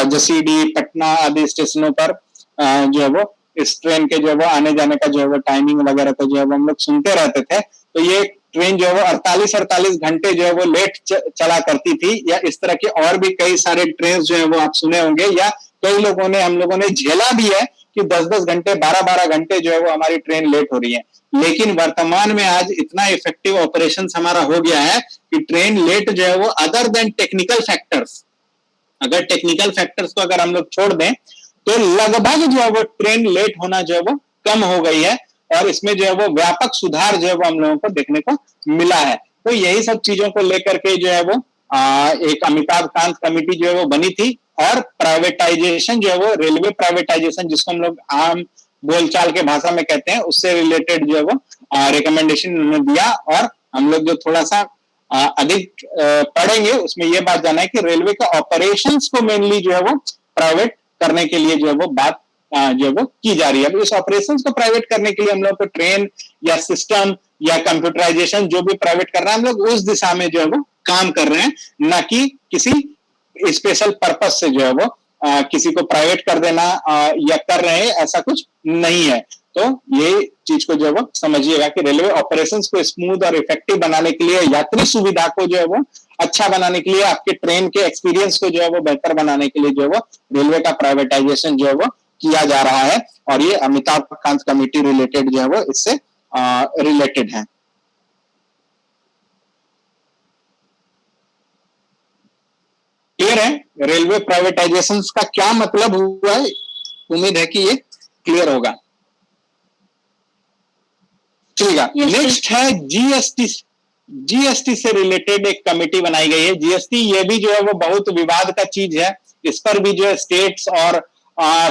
जसीडी, पटना आदि स्टेशनों पर जो है वो इस ट्रेन के जो है वो आने जाने का जो है वो टाइमिंग वगैरह को जो है वो हम लोग सुनते रहते थे। तो ये ट्रेन जो है वो 48 घंटे जो है वो लेट चला करती थी। या इस तरह के और भी कई सारे ट्रेन जो है वो आप सुने होंगे, या कई लोगों ने, हम लोगों ने झेला भी है कि 10-10 घंटे, 12-12 घंटे जो है वो हमारी ट्रेन लेट हो रही है। लेकिन वर्तमान में आज इतना इफेक्टिव ऑपरेशन हमारा हो गया है कि ट्रेन लेट जो है वो अदर देन टेक्निकल फैक्टर्स, अगर टेक्निकल फैक्टर्स को अगर हम लोग छोड़ दें तो लगभग जो है वो ट्रेन लेट होना जो है वो कम हो गई है। और इसमें जो है वो व्यापक सुधार जो है वो हम लोगों को देखने को मिला है। तो यही सब चीजों को लेकर के जो है वो एक अमिताभ कांत कमेटी जो है वो बनी थी। और प्राइवेटाइजेशन जो है वो, रेलवे प्राइवेटाइजेशन जिसको हम लोग आम बोलचाल के भाषा में कहते हैं, उससे रिलेटेड जो है वो रिकमेंडेशन उन्होंने दिया। और हम लोग जो थोड़ा सा अधिक पढ़ेंगे उसमें यह बात जाना है कि रेलवे के ऑपरेशंस को मेनली जो है वो प्राइवेट करने के लिए जो है वो बात जो है वो की जा रही है। अब इस ऑपरेशंस को प्राइवेट करने के लिए हम लोग को ट्रेन या सिस्टम या कंप्यूटराइजेशन जो भी प्राइवेट कर रहा है, हम लोग उस दिशा में जो है वो काम कर रहे हैं, ना कि किसी स्पेशल पर्पस से जो है वो किसी को प्राइवेट कर देना या कर रहे हैं, ऐसा कुछ नहीं है। तो ये चीज को जो है वो समझिएगा कि रेलवे ऑपरेशंस को स्मूथ और इफेक्टिव बनाने के लिए, यात्री सुविधा को जो है वो अच्छा बनाने के लिए, आपके ट्रेन के एक्सपीरियंस को जो है वो बेहतर बनाने के लिए जो है वो रेलवे का प्राइवेटाइजेशन जो है वो किया जा रहा है, और ये अमिताभ कांत कमेटी रिलेटेड जो है वो इससे रिलेटेड है। क्लियर है रेलवे प्राइवेटाइजेशन का क्या मतलब हुआ है? उम्मीद है कि ये क्लियर होगा। चलिएगा, नेक्स्ट है जीएसटी। जीएसटी से रिलेटेड एक कमेटी बनाई गई है। जीएसटी ये भी जो है वो बहुत विवाद का चीज है। इस पर भी जो है स्टेट्स और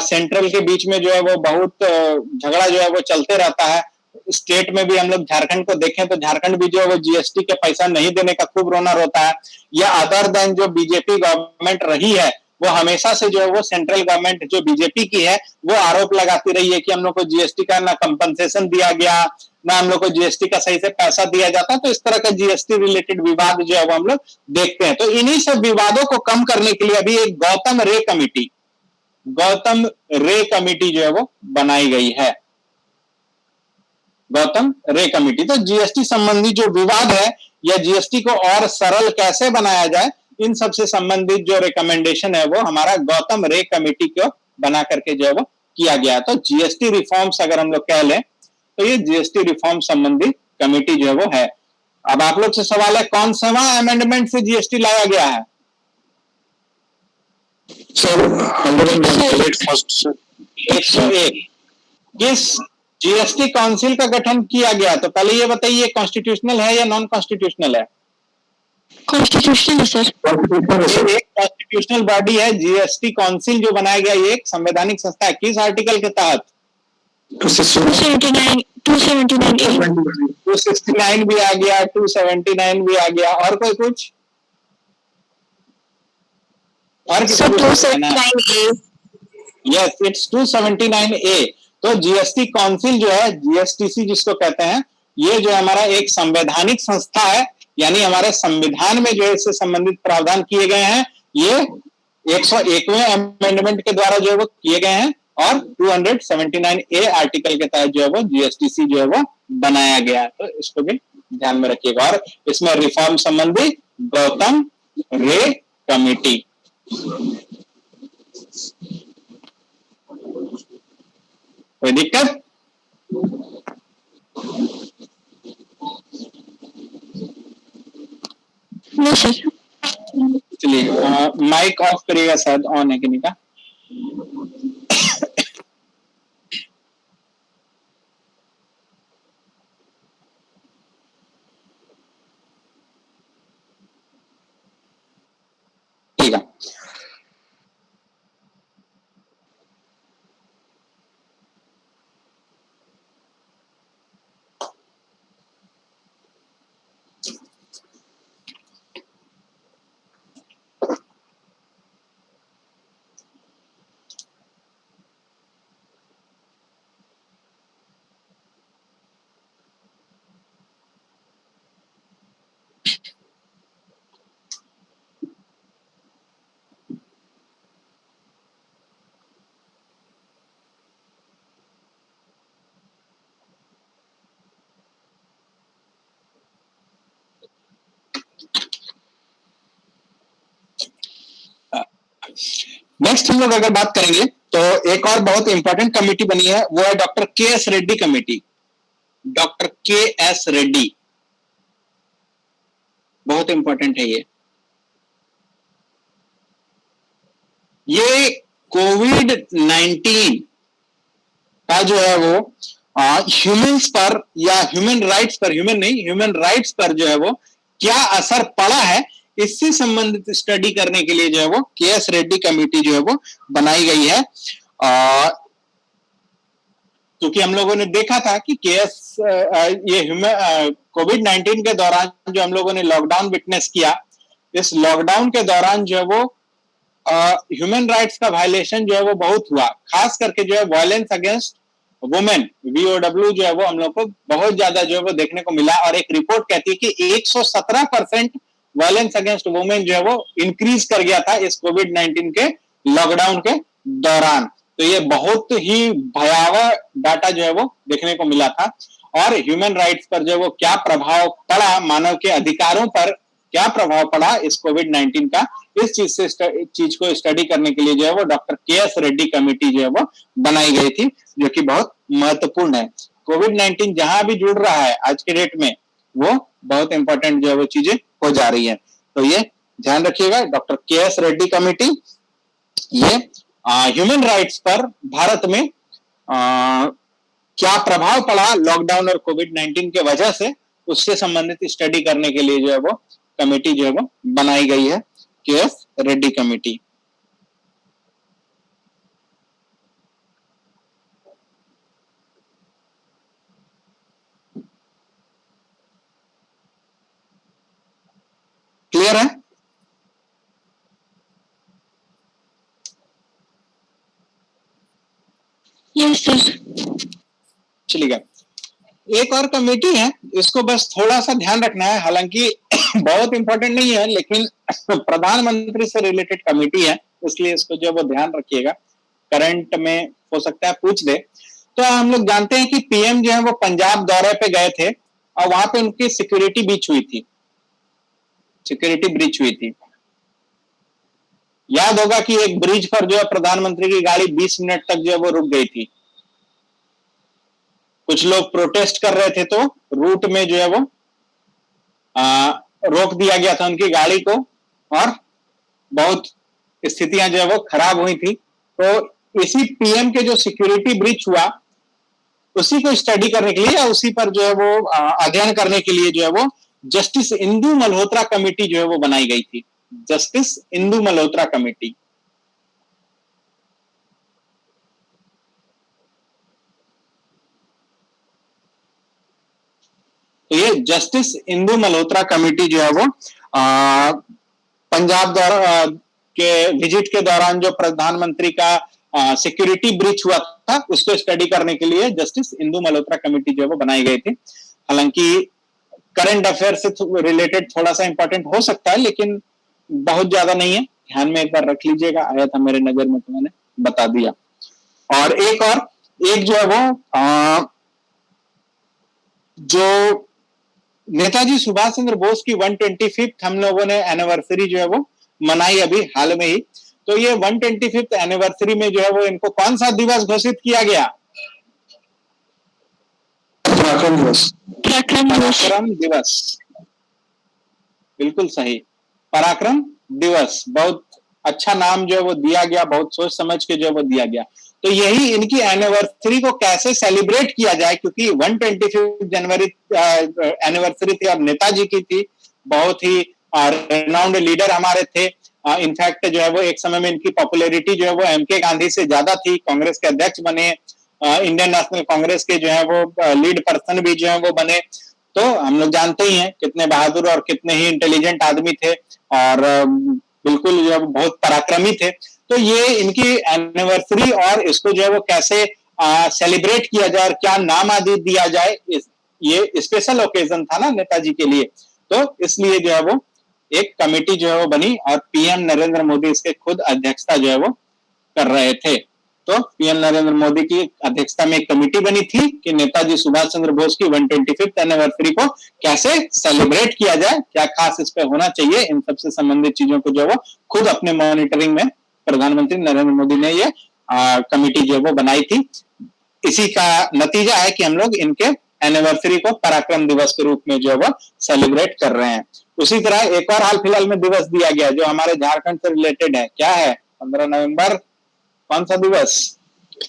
सेंट्रल के बीच में जो है वो बहुत झगड़ा जो है वो चलते रहता है। स्टेट में भी हम लोग झारखंड को देखें तो झारखंड भी जो है वो जीएसटी के पैसा नहीं देने का खूब रोना रोता है। या अदर देन जो बीजेपी गवर्नमेंट रही है, वो हमेशा से जो है वो सेंट्रल गवर्नमेंट जो बीजेपी की है वो आरोप लगाती रही है कि हम लोग को जीएसटी का ना कंपनसेशन दिया गया, ना हम लोग को जीएसटी का सही से पैसा दिया जाता। तो इस तरह का जीएसटी रिलेटेड विवाद जो है वो हम लोग देखते हैं। तो इन्हीं सब विवादों को कम करने के लिए अभी एक गौतम रे कमेटी जो है वो बनाई गई है। गौतम रे कमेटी। तो जीएसटी संबंधी जो विवाद है या जीएसटी को और सरल कैसे बनाया जाए, इन सब से संबंधित जो रिकमेंडेशन है वो हमारा गौतम रे कमेटी को बना करके जो है वो किया गया। तो जीएसटी रिफॉर्म्स अगर हम लोग कह लें तो ये जीएसटी रिफॉर्म संबंधी कमेटी जो है वो है। अब आप लोग से सवाल है, कौन सा अमेंडमेंट से जीएसटी लाया गया है? सर 101। किस जीएसटी काउंसिल का गठन किया गया? तो पहले ये बताइए, कॉन्स्टिट्यूशनल है या नॉन कॉन्स्टिट्यूशनल है? कॉन्स्टिट्यूशनल है सर। ये एक कॉन्स्टिट्यूशनल बॉडी है। जीएसटी काउंसिल जो बनाया गया ये एक संवैधानिक संस्था है। किस आर्टिकल के तहत? 279 269 भी आ गया, 279 भी आ गया, और कोई कुछ? और किसी को? 279A। Yes, it's 279A। तो जीएसटी काउंसिल जो है, जीएसटीसी जिसको कहते हैं, ये जो हमारा एक संवैधानिक संस्था है, यानी हमारे संविधान में जो है इससे संबंधित प्रावधान किए गए हैं। ये 101वें अमेंडमेंट के द्वारा जो है वो किए गए हैं, और 279A आर्टिकल के तहत जो है वो जीएसटीसी जो है वो बनाया गया। तो इसको भी ध्यान में रखिएगा। और इसमें रिफॉर्म संबंधी गौतम रे कमेटी। कोई दिक्कत? No sir. चलिए, माइक ऑफ करिएगा, शायद ऑन है कि नहीं का। ठीक है। नेक्स्ट हम लोग अगर बात करेंगे तो एक और बहुत इंपॉर्टेंट कमेटी बनी है, वो है डॉक्टर के एस रेड्डी कमेटी। डॉक्टर के एस रेड्डी बहुत इंपॉर्टेंट है। ये कोविड-19 का जो है वो ह्यूमंस पर या ह्यूमन राइट्स पर, ह्यूमन नहीं, ह्यूमन राइट्स पर जो है वो क्या असर पड़ा है, इससे संबंधित स्टडी करने के लिए जो है वो के एस रेड्डी कमेटी जो है वो बनाई गई है। क्योंकि हम लोगों ने देखा था कि केएस ये कोविड-19 के दौरान जो हम लोगों ने लॉकडाउन विटनेस किया, इस लॉकडाउन के दौरान जो है वो ह्यूमन राइट्स का वायलेशन जो है वो बहुत हुआ। खास करके जो है वायलेंस अगेंस्ट वुमेन, VOW जो है वो हम लोग को बहुत ज्यादा जो है वो देखने को मिला। और एक रिपोर्ट कहती है कि 117% वायलेंस अगेंस्ट वुमेन जो है वो इंक्रीज कर गया था इस कोविड-19 के लॉकडाउन के दौरान। तो ये बहुत ही भयावह डाटा जो है वो देखने को मिला था और ह्यूमन राइट्स पर जो है वो क्या प्रभाव पड़ा, मानव के अधिकारों पर क्या प्रभाव पड़ा इस कोविड-19 का, इस चीज को स्टडी करने के लिए जो है वो डॉक्टर के.एस. रेड्डी कमेटी जो है वो बनाई गई थी, जो कि बहुत महत्वपूर्ण है। कोविड-19 जहां भी जुड़ रहा है आज के डेट में, वो बहुत इंपॉर्टेंट जो है वो चीजें हो जा रही है। तो ये ध्यान रखिएगा, डॉक्टर के.एस. रेड्डी कमेटी ये ह्यूमन राइट्स पर भारत में क्या प्रभाव पड़ा लॉकडाउन और कोविड-19 के वजह से, उससे संबंधित स्टडी करने के लिए जो है वो कमेटी जो है वो बनाई गई है, के.एस. रेड्डी कमेटी। क्लियर है? Yes sir. चलिएगा, एक और कमेटी है, इसको बस थोड़ा सा ध्यान रखना है, हालांकि बहुत इंपॉर्टेंट नहीं है, लेकिन प्रधानमंत्री से रिलेटेड कमेटी है, इसलिए इसको जो वो ध्यान रखिएगा, करंट में हो सकता है पूछ दे। तो हम लोग जानते हैं कि पीएम जो है वो पंजाब दौरे पे गए थे और वहां पे उनकी सिक्योरिटी ब्रीच हुई थी। याद होगा कि एक ब्रिज पर जो है प्रधानमंत्री की गाड़ी 20 मिनट तक जो है वो रुक गई थी। कुछ लोग प्रोटेस्ट कर रहे थे, तो रूट में जो है वो रोक दिया गया था उनकी गाड़ी को और बहुत स्थितियां जो है वो खराब हुई थी। तो इसी पीएम के जो सिक्योरिटी ब्रीच हुआ, उसी को स्टडी करने के लिए या उसी पर जो है वो अध्ययन करने के लिए जो है वो जस्टिस इंदु मल्होत्रा कमेटी जो है वो बनाई गई थी, जस्टिस इंदु मल्होत्रा कमेटी। तो ये जस्टिस इंदु मल्होत्रा कमेटी जो है वो पंजाब के विजिट के दौरान जो प्रधानमंत्री का सिक्योरिटी ब्रीच हुआ था, उसको स्टडी करने के लिए जस्टिस इंदु मल्होत्रा कमेटी जो है वो बनाई गई थी। हालांकि करंट अफेयर से रिलेटेड थोड़ा सा इंपॉर्टेंट हो सकता है, लेकिन बहुत ज्यादा नहीं है, ध्यान में एक बार रख लीजिएगा, आया था मेरे नजर में तो मैंने बता दिया। और एक जो है वो जो नेताजी सुभाष चंद्र बोस की 125th हम लोगों ने एनिवर्सरी जो है वो मनाई अभी हाल में ही। तो ये 125th एनिवर्सरी में जो है वो इनको कौन सा दिवस घोषित किया गया? पराक्रम दिवस, बिल्कुल सही, पराक्रम दिवस। बहुत अच्छा नाम जो है वो दिया गया, बहुत सोच समझ के जो है वो दिया गया। तो यही इनकी एनिवर्सरी को कैसे सेलिब्रेट किया जाए, क्योंकि 125 जनवरी एनिवर्सरी थी और नेताजी की थी, बहुत ही रेनाउंड लीडर हमारे थे। इनफैक्ट जो है वो एक समय में इनकी पॉपुलैरिटी जो है वो एमके गांधी से ज्यादा थी, कांग्रेस के अध्यक्ष बने, इंडियन नेशनल कांग्रेस के जो है वो लीड पर्सन भी जो है वो बने। तो हम लोग जानते ही हैं कितने बहादुर और कितने ही इंटेलिजेंट आदमी थे और बिल्कुल जो है बहुत पराक्रमी थे। तो ये इनकी एनिवर्सरी और इसको जो है वो कैसे सेलिब्रेट किया जाए और क्या नाम आदि दिया जाए, ये स्पेशल ओकेजन था ना नेताजी के लिए, तो इसलिए जो है वो एक कमेटी जो है वो बनी और पीएम नरेंद्र मोदी इसके खुद अध्यक्षता जो है वो कर रहे थे। तो पीएम नरेंद्र मोदी की अध्यक्षता में एक कमेटी बनी थी कि नेताजी सुभाष चंद्र बोस की 125th एनिवर्सरी को कैसे सेलिब्रेट किया जाए, क्या खास इस पे होना चाहिए, इन सबसे संबंधित चीजों को जो है वो खुद अपने मॉनिटरिंग में प्रधानमंत्री नरेंद्र मोदी ने ये कमेटी जो है वो बनाई थी। इसी का नतीजा है कि हम लोग इनके एनिवर्सरी को पराक्रम दिवस के रूप में जो है वो सेलिब्रेट कर रहे हैं। उसी तरह एक और हाल फिलहाल में दिवस दिया गया जो हमारे झारखंड से रिलेटेड है, क्या है? 15 नवंबर कौन सा दिवस?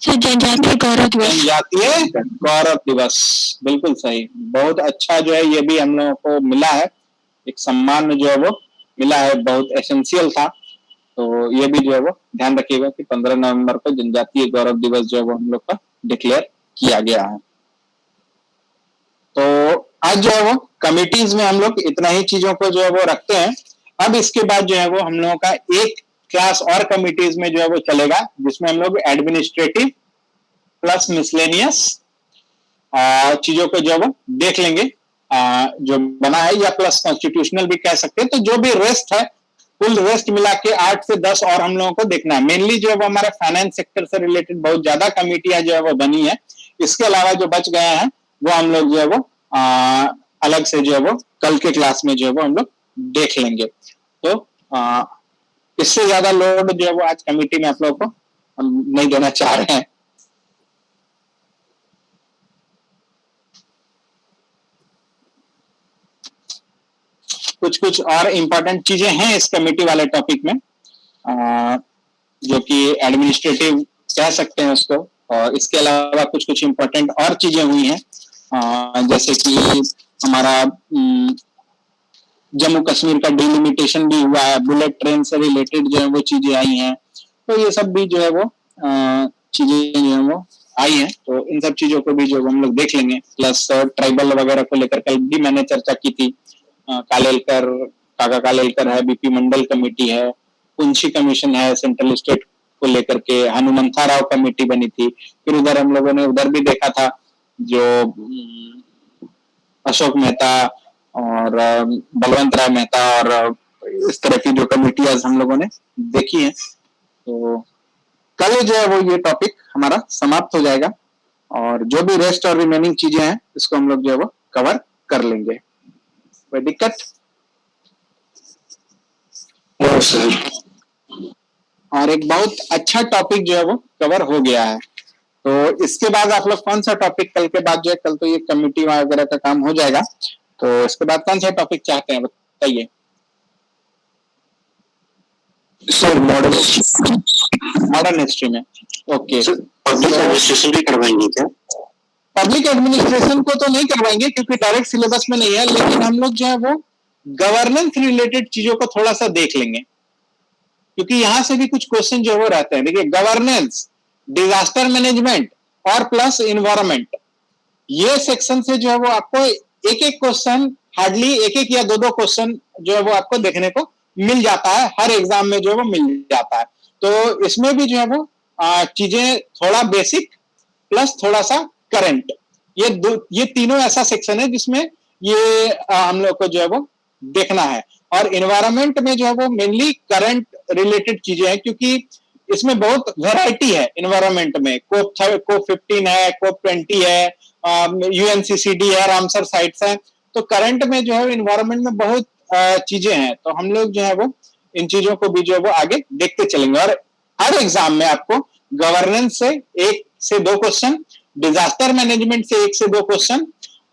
जनजातीय गौरव दिवस। जनजातीय गौरव दिवस, बिल्कुल सही, बहुत अच्छा जो है ये भी हम लोगों को मिला है, एक सम्मान जो है वो मिला है, बहुत एसेंशियल था। तो ये भी जो है वो ध्यान रखिएगा कि 15 नवंबर को जनजातीय गौरव दिवस जो है वो हम लोग का डिक्लेयर किया गया है। तो आज जो है वो कमिटीज में हम लोग इतना ही चीजों को जो है वो रखते हैं। अब इसके बाद जो है वो हम लोगों का एक क्लास और कमिटीज में जो है वो चलेगा, जिसमें हम लोग एडमिनिस्ट्रेटिव प्लस मिसलेनियस चीजों को जो है वो देख लेंगे। जो बना है, या प्लस कॉन्स्टिट्यूशनल भी कह सकते हैं। तो जो भी रेस्ट है, फुल रेस्ट मिला के 8 से 10 और हम लोगों को देखना है। मेनली जो है वो हमारे फाइनेंस सेक्टर से रिलेटेड बहुत ज्यादा कमिटियां जो है वो बनी है। इसके अलावा जो बच गए हैं वो हम लोग जो है वो अलग से जो है वो कल के क्लास में जो है वो हम लोग देख लेंगे। तो इससे ज्यादा लोड जो है वो आज कमेटी में आप लोगों को हम नहीं देना चाह रहे हैं। कुछ कुछ और इम्पोर्टेंट चीजें हैं इस कमेटी वाले टॉपिक में, जो कि एडमिनिस्ट्रेटिव कह सकते हैं उसको। और इसके अलावा कुछ कुछ इम्पोर्टेंट और चीजें हुई हैं, जैसे कि हमारा जम्मू कश्मीर का डिलिमिटेशन भी हुआ है, बुलेट ट्रेन से रिलेटेड जो है वो चीजें आई हैं। तो ये सब भी जो है वो चीजें जो है वो आई हैं। तो इन सब चीजों को भी जो हम लोग देख लेंगे। प्लस ट्राइबल वगैरह को लेकर कल भी मैंने चर्चा की थी। कालेलकर, काका कालेलकर है, बीपी मंडल कमेटी है, पुंछी कमीशन है, सेंट्रल स्टेट को लेकर के हनुमंथा राव कमेटी बनी थी। फिर उधर हम लोगों ने उधर भी देखा था जो अशोक मेहता और बलवंत राय मेहता और इस तरह की जो कमेटियां हम लोगों ने देखी हैं। तो कल जो है वो ये टॉपिक हमारा समाप्त हो जाएगा और जो भी रेस्ट और रिमेनिंग चीजें हैं इसको हम लोग जो है वो कवर कर लेंगे। कोई दिक्कत? और एक बहुत अच्छा टॉपिक जो है वो कवर हो गया है। तो इसके बाद आप लोग कौन सा टॉपिक कल के बाद जो है, कल तो ये कमेटी वगैरह का काम हो जाएगा, तो इसके बाद कौन सा टॉपिक चाहते हैं बताइए। सर मॉडर्न हिस्ट्री में। ओके, पब्लिक एडमिनिस्ट्रेशन भी करवाएंगे क्या? पब्लिक एडमिनिस्ट्रेशन को तो नहीं करवाएंगे क्योंकि डायरेक्ट सिलेबस में नहीं है, लेकिन हम लोग जो है वो गवर्नेंस रिलेटेड चीजों को थोड़ा सा देख लेंगे, क्योंकि यहां से भी कुछ क्वेश्चन जो है वो रहते हैं। देखिए, गवर्नेंस, डिजास्टर मैनेजमेंट और प्लस इन्वायरमेंट, ये सेक्शन से जो है वो आपको एक एक क्वेश्चन, हार्डली एक एक या दो दो क्वेश्चन जो है वो आपको देखने को मिल जाता है, हर एग्जाम में जो है वो मिल जाता है। तो इसमें भी जो है वो चीजें थोड़ा बेसिक प्लस थोड़ा सा करंट, ये तीनों ऐसा सेक्शन है जिसमें ये हम लोग को जो है वो देखना है। और इन्वायरमेंट में जो है वो मेनली करंट रिलेटेड चीजें हैं, क्योंकि इसमें बहुत वैरायटी है इन्वायरमेंट में। कोप 15 है, कोप 20 है, यूएनसीसीडी है, रामसर साइट्स है। तो करंट में जो है इन्वायरमेंट में बहुत चीजें हैं। तो हम लोग जो है वो इन चीजों को भी जो है वो आगे देखते चलेंगे। और हर एग्जाम में आपको गवर्नेंस से 1 से 2 क्वेश्चन, डिजास्टर मैनेजमेंट से 1 से 2 क्वेश्चन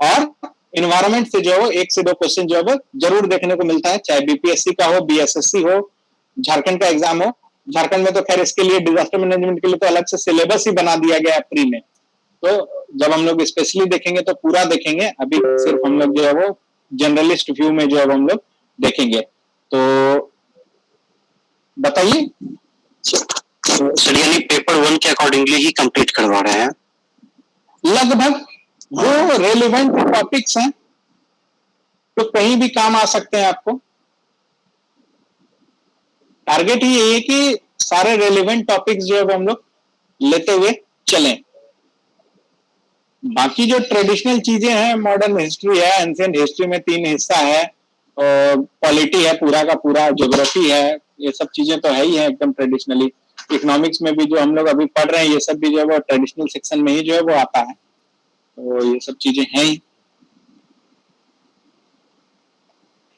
और इन्वायरमेंट से जो है वो 1 से 2 क्वेश्चन जो है वो जरूर देखने को मिलता है, चाहे बीपीएससी का हो, बीएसएससी हो, झारखंड का एग्जाम हो। झारखंड में तो खैर इसके लिए डिजास्टर मैनेजमेंट के लिए तो अलग से सिलेबस ही बना दिया गया है प्री में। तो जब हम लोग स्पेशली देखेंगे तो पूरा देखेंगे, अभी सिर्फ हम लोग जो है वो जनरलिस्ट व्यू में जो है हम लोग देखेंगे। तो बताइए सर, यानी पेपर 1 के अकॉर्डिंगली ही कंप्लीट करवा रहे हैं? लगभग जो रेलिवेंट टॉपिक्स हैं तो कहीं भी काम आ सकते हैं आपको। टारगेट ही यही है कि सारे रेलिवेंट टॉपिक्स जो है वो हम लोग लेते हुए चलें। बाकी जो ट्रेडिशनल चीजें हैं, मॉडर्न हिस्ट्री है, एंशिएंट हिस्ट्री में 3 हिस्सा है, पॉलिटी है पूरा का पूरा, ज्योग्राफी है, ये सब चीजें तो है ही है एकदम ट्रेडिशनली। इकोनॉमिक्स में भी जो हम लोग अभी पढ़ रहे हैं ये सब भी जो है वो ट्रेडिशनल सेक्शन में ही जो है वो आता है। तो ये सब चीजें हैं ही।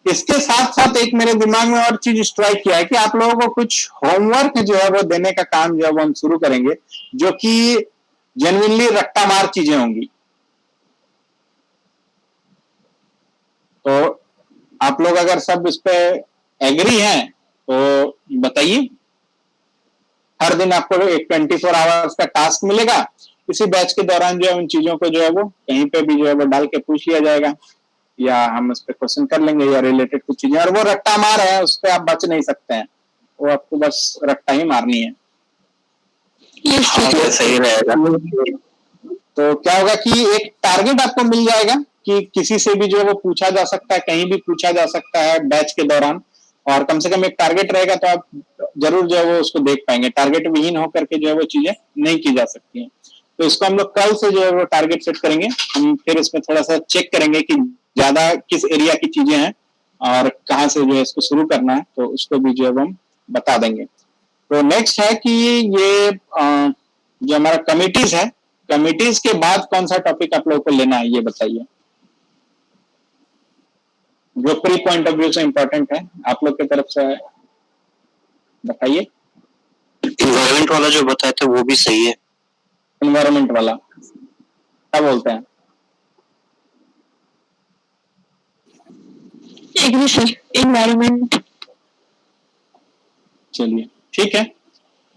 इसके साथ साथ एक मेरे दिमाग में और चीज स्ट्राइक किया है कि आप लोगों को कुछ होमवर्क जो है वो देने का काम जो है वो हम शुरू करेंगे, जो कि जेन्युइनली रट्टा मार चीजें होंगी। तो आप लोग अगर सब इस पे एग्री हैं तो बताइए। हर दिन आपको एक 24 आवर्स का टास्क मिलेगा। इसी बैच के दौरान जो है उन चीजों को जो है वो कहीं पे भी जो है वो डाल के पूछ लिया जाएगा, या हम उस पर क्वेश्चन कर लेंगे, या रिलेटेड कुछ चीजें। और वो रट्टा मार है, उस पर आप बच नहीं सकते हैं, वो आपको बस रट्टा ही मारनी है। सही रहेगा। तो क्या होगा कि एक टारगेट आपको मिल जाएगा कि किसी से भी जो है वो पूछा जा सकता है, कहीं भी पूछा जा सकता है बैच के दौरान। और कम से कम एक टारगेट रहेगा तो आप जरूर जो है वो उसको देख पाएंगे। टारगेट विहीन होकर के जो है वो चीजें नहीं की जा सकती हैं। तो इसको हम लोग कल से जो है वो टारगेट सेट करेंगे। हम फिर इसमें थोड़ा सा चेक करेंगे कि ज्यादा किस एरिया की चीजें हैं और कहाँ से जो है इसको शुरू करना है, तो उसको भी जो है हम बता देंगे। तो नेक्स्ट है कि ये जो हमारा कमिटीज है, कमिटीज के बाद कौन सा टॉपिक आप लोगों को लेना है ये बताइए, जो प्री पॉइंट ऑफ व्यू से इंपॉर्टेंट है आप लोग की तरफ से बताइए। इन्वायरमेंट वाला जो बताए थे वो भी सही है। इन्वायरमेंट वाला क्या बोलते हैं? Agree sir, environment. चलिए ठीक है,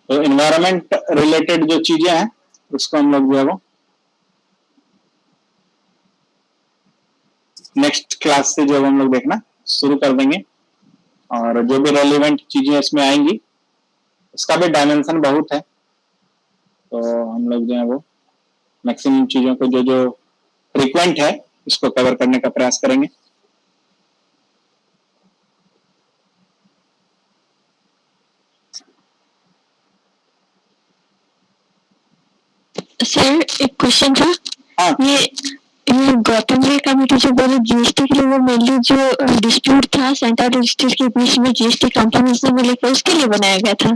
तो इन्वायरमेंट रिलेटेड जो चीजें हैं उसको हम लोग जो है वो नेक्स्ट क्लास से जो है हम लोग देखना शुरू कर देंगे, और जो भी रेलिवेंट चीजें इसमें आएंगी उसका भी डायमेंशन बहुत है, तो हम लोग जो है वो मैक्सिमम चीजों को जो जो फ्रीक्वेंट है उसको कवर करने का प्रयास करेंगे। सर एक क्वेश्चन था। हाँ ये गौतम जी कमेटी जो बोले जीएसटी के लिए, वो मेनली जो डिस्प्यूट था सेंट्रल स्टेट के बीच में जीएसटी कंपनी से मिलकर, उसके लिए बनाया गया था।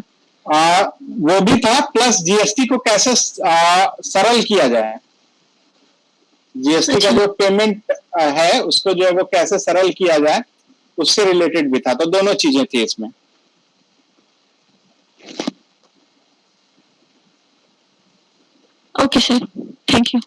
वो भी था, प्लस जीएसटी को कैसे सरल किया जाए, जीएसटी का जो पेमेंट है उसको जो है वो कैसे सरल किया जाए उससे रिलेटेड भी था, तो दोनों चीजें थी इसमें। Okay sir, thank you.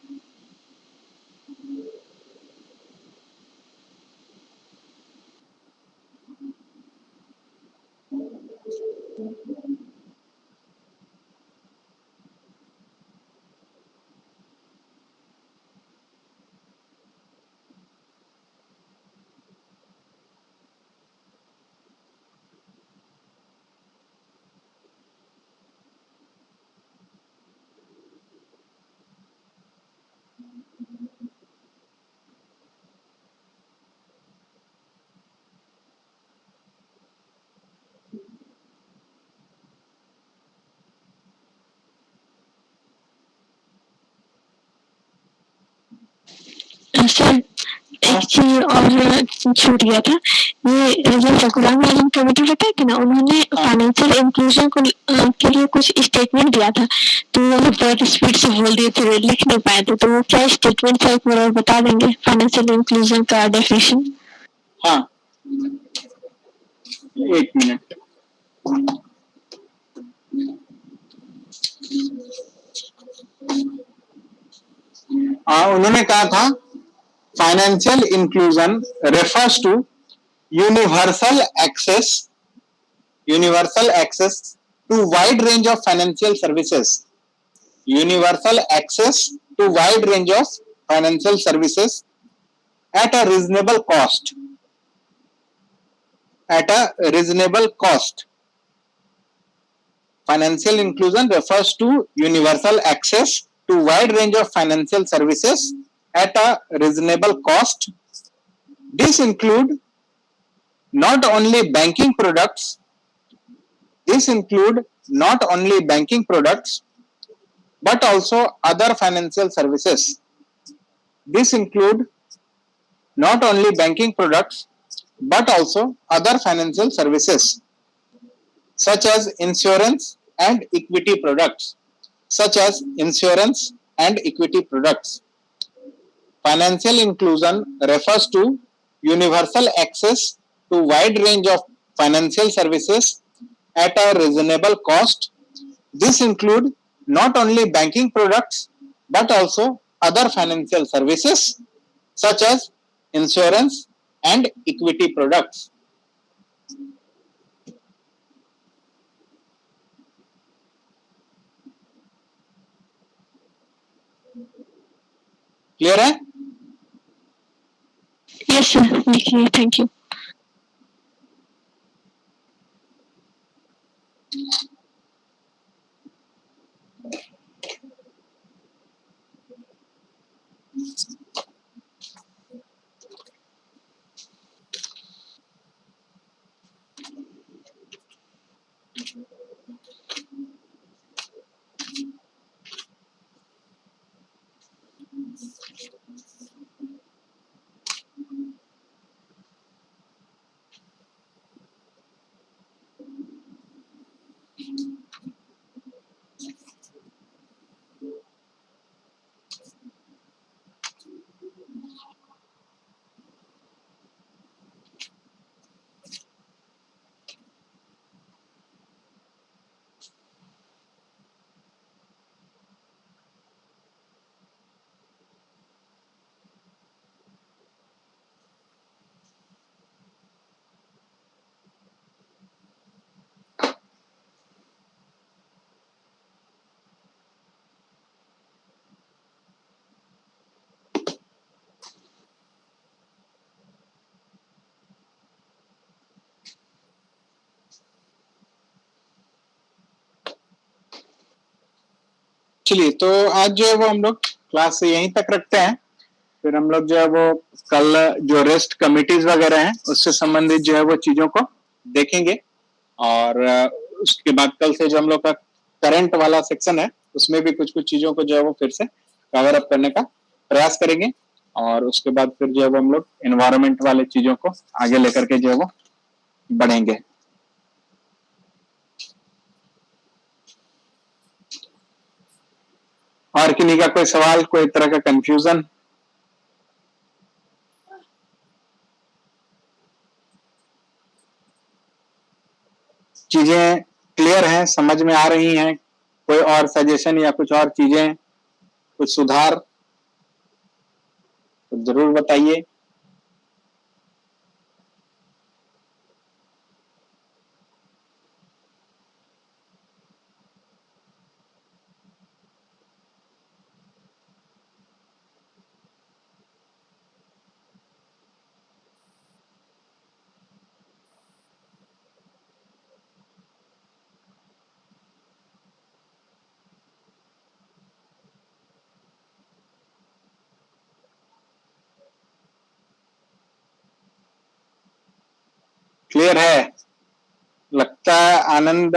Sir एक चीज और छूट गया था, ये जो रघुराम राजन कमेटी बताई थी ना, उन्होंने फाइनेंशियल इंक्लूजन को के लिए कुछ स्टेटमेंट दिया था, तो वो बहुत स्पीड से बोल दिए थे, लिख नहीं पाए थे, तो वो क्या स्टेटमेंट था एक बार और बता देंगे फाइनेंशियल इंक्लूजन का डेफिनेशन? हाँ एक मिनट, उन्होंने कहा था financial inclusion refers to universal access to wide range of financial services, universal access to wide range of financial services at a reasonable cost, Financial inclusion refers to universal access to wide range of financial services at a reasonable cost. This include not only banking products but also other financial services. This include not only banking products but also other financial services such as insurance and equity products. Financial inclusion refers to universal access to wide range of financial services at a reasonable cost. This include not only banking products but also other financial services such as insurance and equity products. Clear है? Yes sir, लिखिए, thank you. चलिए, तो आज जो है वो हम लोग क्लास यहीं तक रखते हैं। फिर हम लोग जो है वो कल जो रेस्ट कमिटीज वगैरह हैं उससे संबंधित जो है वो चीजों को देखेंगे। और उसके बाद कल से जो हम लोग का करंट वाला सेक्शन है उसमें भी कुछ कुछ चीजों को जो है वो फिर से कवर अप करने का प्रयास करेंगे। और उसके बाद फिर जो है वो हम लोग एनवायरमेंट वाले चीजों को आगे लेकर के जो है वो बढ़ेंगे। और किन्हीं का कोई सवाल, कोई तरह का कंफ्यूजन? चीजें क्लियर हैं, समझ में आ रही हैं? कोई और सजेशन या कुछ और चीजें, कुछ सुधार तो जरूर बताइए। क्लियर है? लगता है आनंद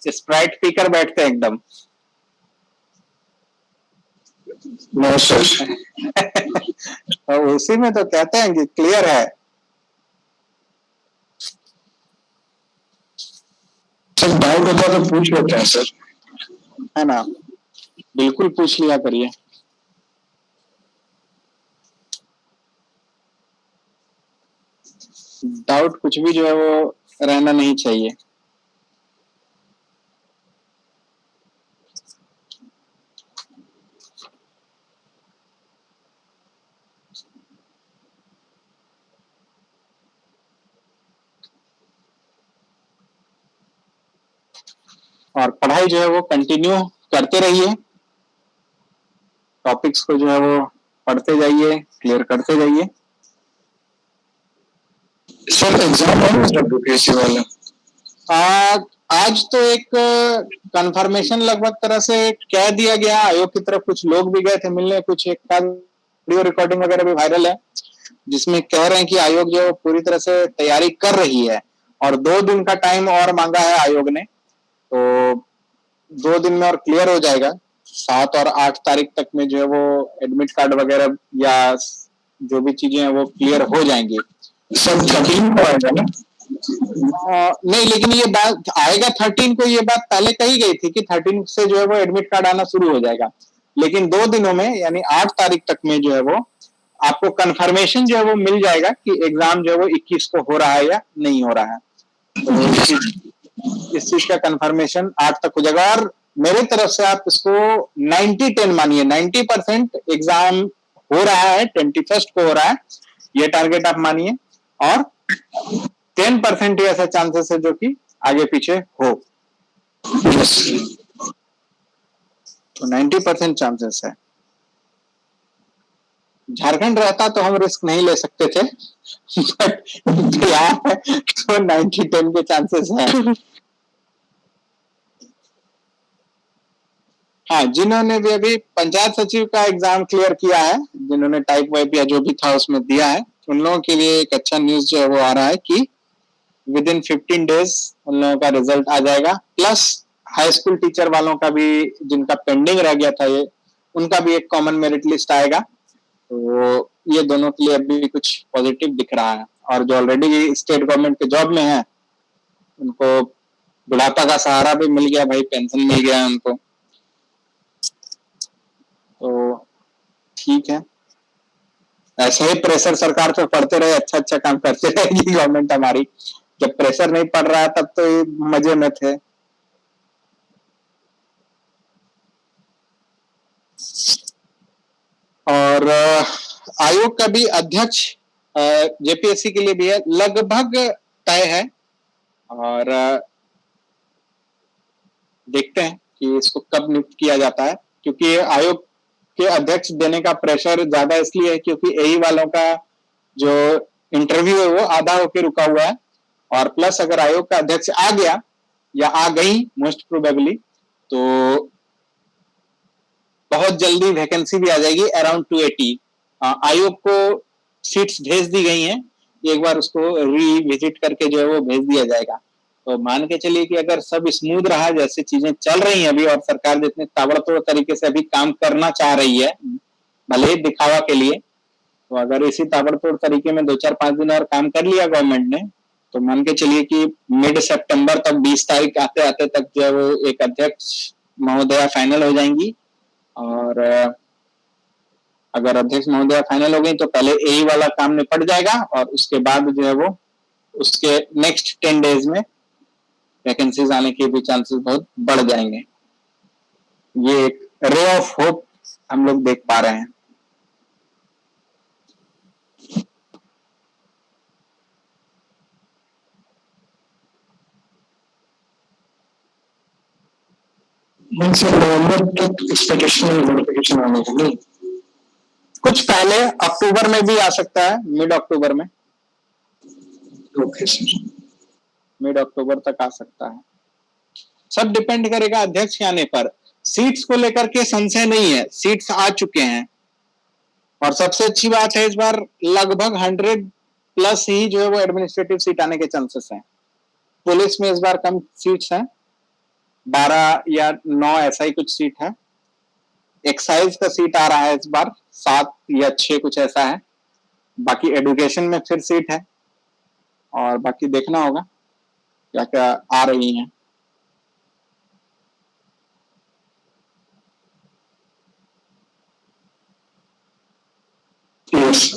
स्प्राइट पीकर बैठते हैं एकदम। No sir. और उसी में तो कहते हैं कि क्लियर है। सर डाउट होता तो पूछ लेते हैं सर। है ना, बिल्कुल पूछ लिया करिए। डाउट कुछ भी जो है वो रहना नहीं चाहिए। और पढ़ाई जो है वो कंटिन्यू करते रहिए, टॉपिक्स को जो है वो पढ़ते जाइए, क्लियर करते जाइए। सर एग्जाम है WPSC वाला? आज तो एक कंफर्मेशन लगभग तरह से कह दिया गया, आयोग की तरफ कुछ लोग भी गए थे मिलने, कुछ एक वीडियो रिकॉर्डिंग वगैरह भी वायरल है जिसमें कह रहे हैं कि आयोग जो पूरी तरह से तैयारी कर रही है और 2 दिन का टाइम और मांगा है आयोग ने। तो 2 दिन में और क्लियर हो जाएगा। 7 और 8 तारीख तक में जो है वो एडमिट कार्ड वगैरह या जो भी चीजें हैं वो क्लियर हो जाएंगी। सर 13 को आएगा ना? नहीं, लेकिन ये बात आएगा 13 को, ये बात पहले कही गई थी कि 13 से जो है वो एडमिट कार्ड आना शुरू हो जाएगा। लेकिन 2 दिनों में यानी 8 तारीख तक में जो है वो आपको कंफर्मेशन जो है वो मिल जाएगा कि एग्जाम जो है वो 21 को हो रहा है या नहीं हो रहा है। तो इस चीज का कंफर्मेशन 8 तक हो जाएगा। और मेरे तरफ से आप इसको 90-10 मानिए, 90% एग्जाम हो रहा है, 21 को हो रहा है, ये टारगेट आप मानिए। और 10% ही ऐसा चांसेस है जो कि आगे पीछे हो। तो 90% चांसेस है। झारखंड रहता तो हम रिस्क नहीं ले सकते थे, बट बिहार तो 90-10 के चांसेस है। हाँ, जिन्होंने भी अभी पंचायत सचिव का एग्जाम क्लियर किया है, जिन्होंने टाइप वाइप या जो भी था उसमें दिया है, उन लोगों के लिए एक अच्छा न्यूज जो है वो आ रहा है कि विद इन 15 डेज उन लोगों का रिजल्ट आ जाएगा। प्लस हाई स्कूल टीचर वालों का भी, जिनका पेंडिंग रह गया था ये, उनका भी एक कॉमन मेरिट लिस्ट आएगा। तो ये दोनों के लिए अभी कुछ पॉजिटिव दिख रहा है। और जो ऑलरेडी स्टेट गवर्नमेंट के जॉब में है उनको बुढ़ापा का सहारा भी मिल गया भाई, पेंशन मिल गया है उनको। तो ठीक है, ऐसे ही प्रेशर सरकार पे पड़ते रहे, अच्छा अच्छा काम करते रहेगी गवर्नमेंट हमारी। जब प्रेशर नहीं पड़ रहा है तब तो ये मजे में थे। और आयोग का भी अध्यक्ष जेपीएससी के लिए भी है, लगभग तय है। और देखते हैं कि इसको कब नियुक्त किया जाता है, क्योंकि आयोग के अध्यक्ष देने का प्रेशर ज्यादा इसलिए है क्योंकि एई वालों का जो इंटरव्यू है वो आधा होके रुका हुआ है। और प्लस अगर आयोग का अध्यक्ष आ गया या आ गई मोस्ट प्रोबेबली, तो बहुत जल्दी वैकेंसी भी आ जाएगी अराउंड 280। आयोग को सीट्स भेज दी गई हैं, एक बार उसको रिविजिट करके जो है वो भेज दिया जाएगा। तो मान के चलिए कि अगर सब स्मूथ रहा, जैसे चीजें चल रही हैं अभी, और सरकार जितने ताबड़तोड़ तरीके से अभी काम करना चाह रही है, भले ही दिखावा के लिए, तो अगर इसी ताबड़तोड़ तरीके में 2-4-5 दिन और काम कर लिया गवर्नमेंट ने, तो मान के चलिए कि मिड सितंबर तक, 20 तारीख आते आते तक जो है वो एक अध्यक्ष महोदया फाइनल हो जाएंगी। और अगर अध्यक्ष महोदया फाइनल हो गई तो पहले यही वाला काम निपट जाएगा, और उसके बाद जो है वो उसके नेक्स्ट 10 डेज में वैकेंसीज आने के भी चांसेस बहुत बढ़ जाएंगे। ये एक रे ऑफ होप हम लोग देख पा रहे हैं। नवंबर तक एक्सपेक्टेशन है नोटिफिकेशन आने के लिए। कुछ पहले अक्टूबर में भी आ सकता है, मिड अक्टूबर में, ओके सर। मिड अक्टूबर तक आ सकता है। सब डिपेंड करेगा अध्यक्ष के आने पर। सीट्स को लेकर के संशय नहीं है, सीट्स आ चुके हैं, और सबसे अच्छी बात है इस बार लगभग 100 प्लस ही जो है वो एडमिनिस्ट्रेटिव सीट आने के चांसेस हैं। पुलिस में इस बार कम सीट्स हैं, 12 या 9 ऐसा ही कुछ सीट है। एक्साइज का सीट आ रहा है इस बार 7 या 6 कुछ ऐसा है। बाकी एजुकेशन में फिर सीट है, और बाकी देखना होगा क्या क्या आ रही हैं। यस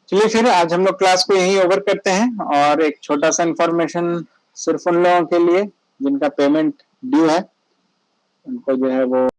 चलिए फिर आज हम लोग क्लास को यहीं ओवर करते हैं, और एक छोटा सा इंफॉर्मेशन सिर्फ उन लोगों के लिए जिनका पेमेंट ड्यू है, उनको जो है वो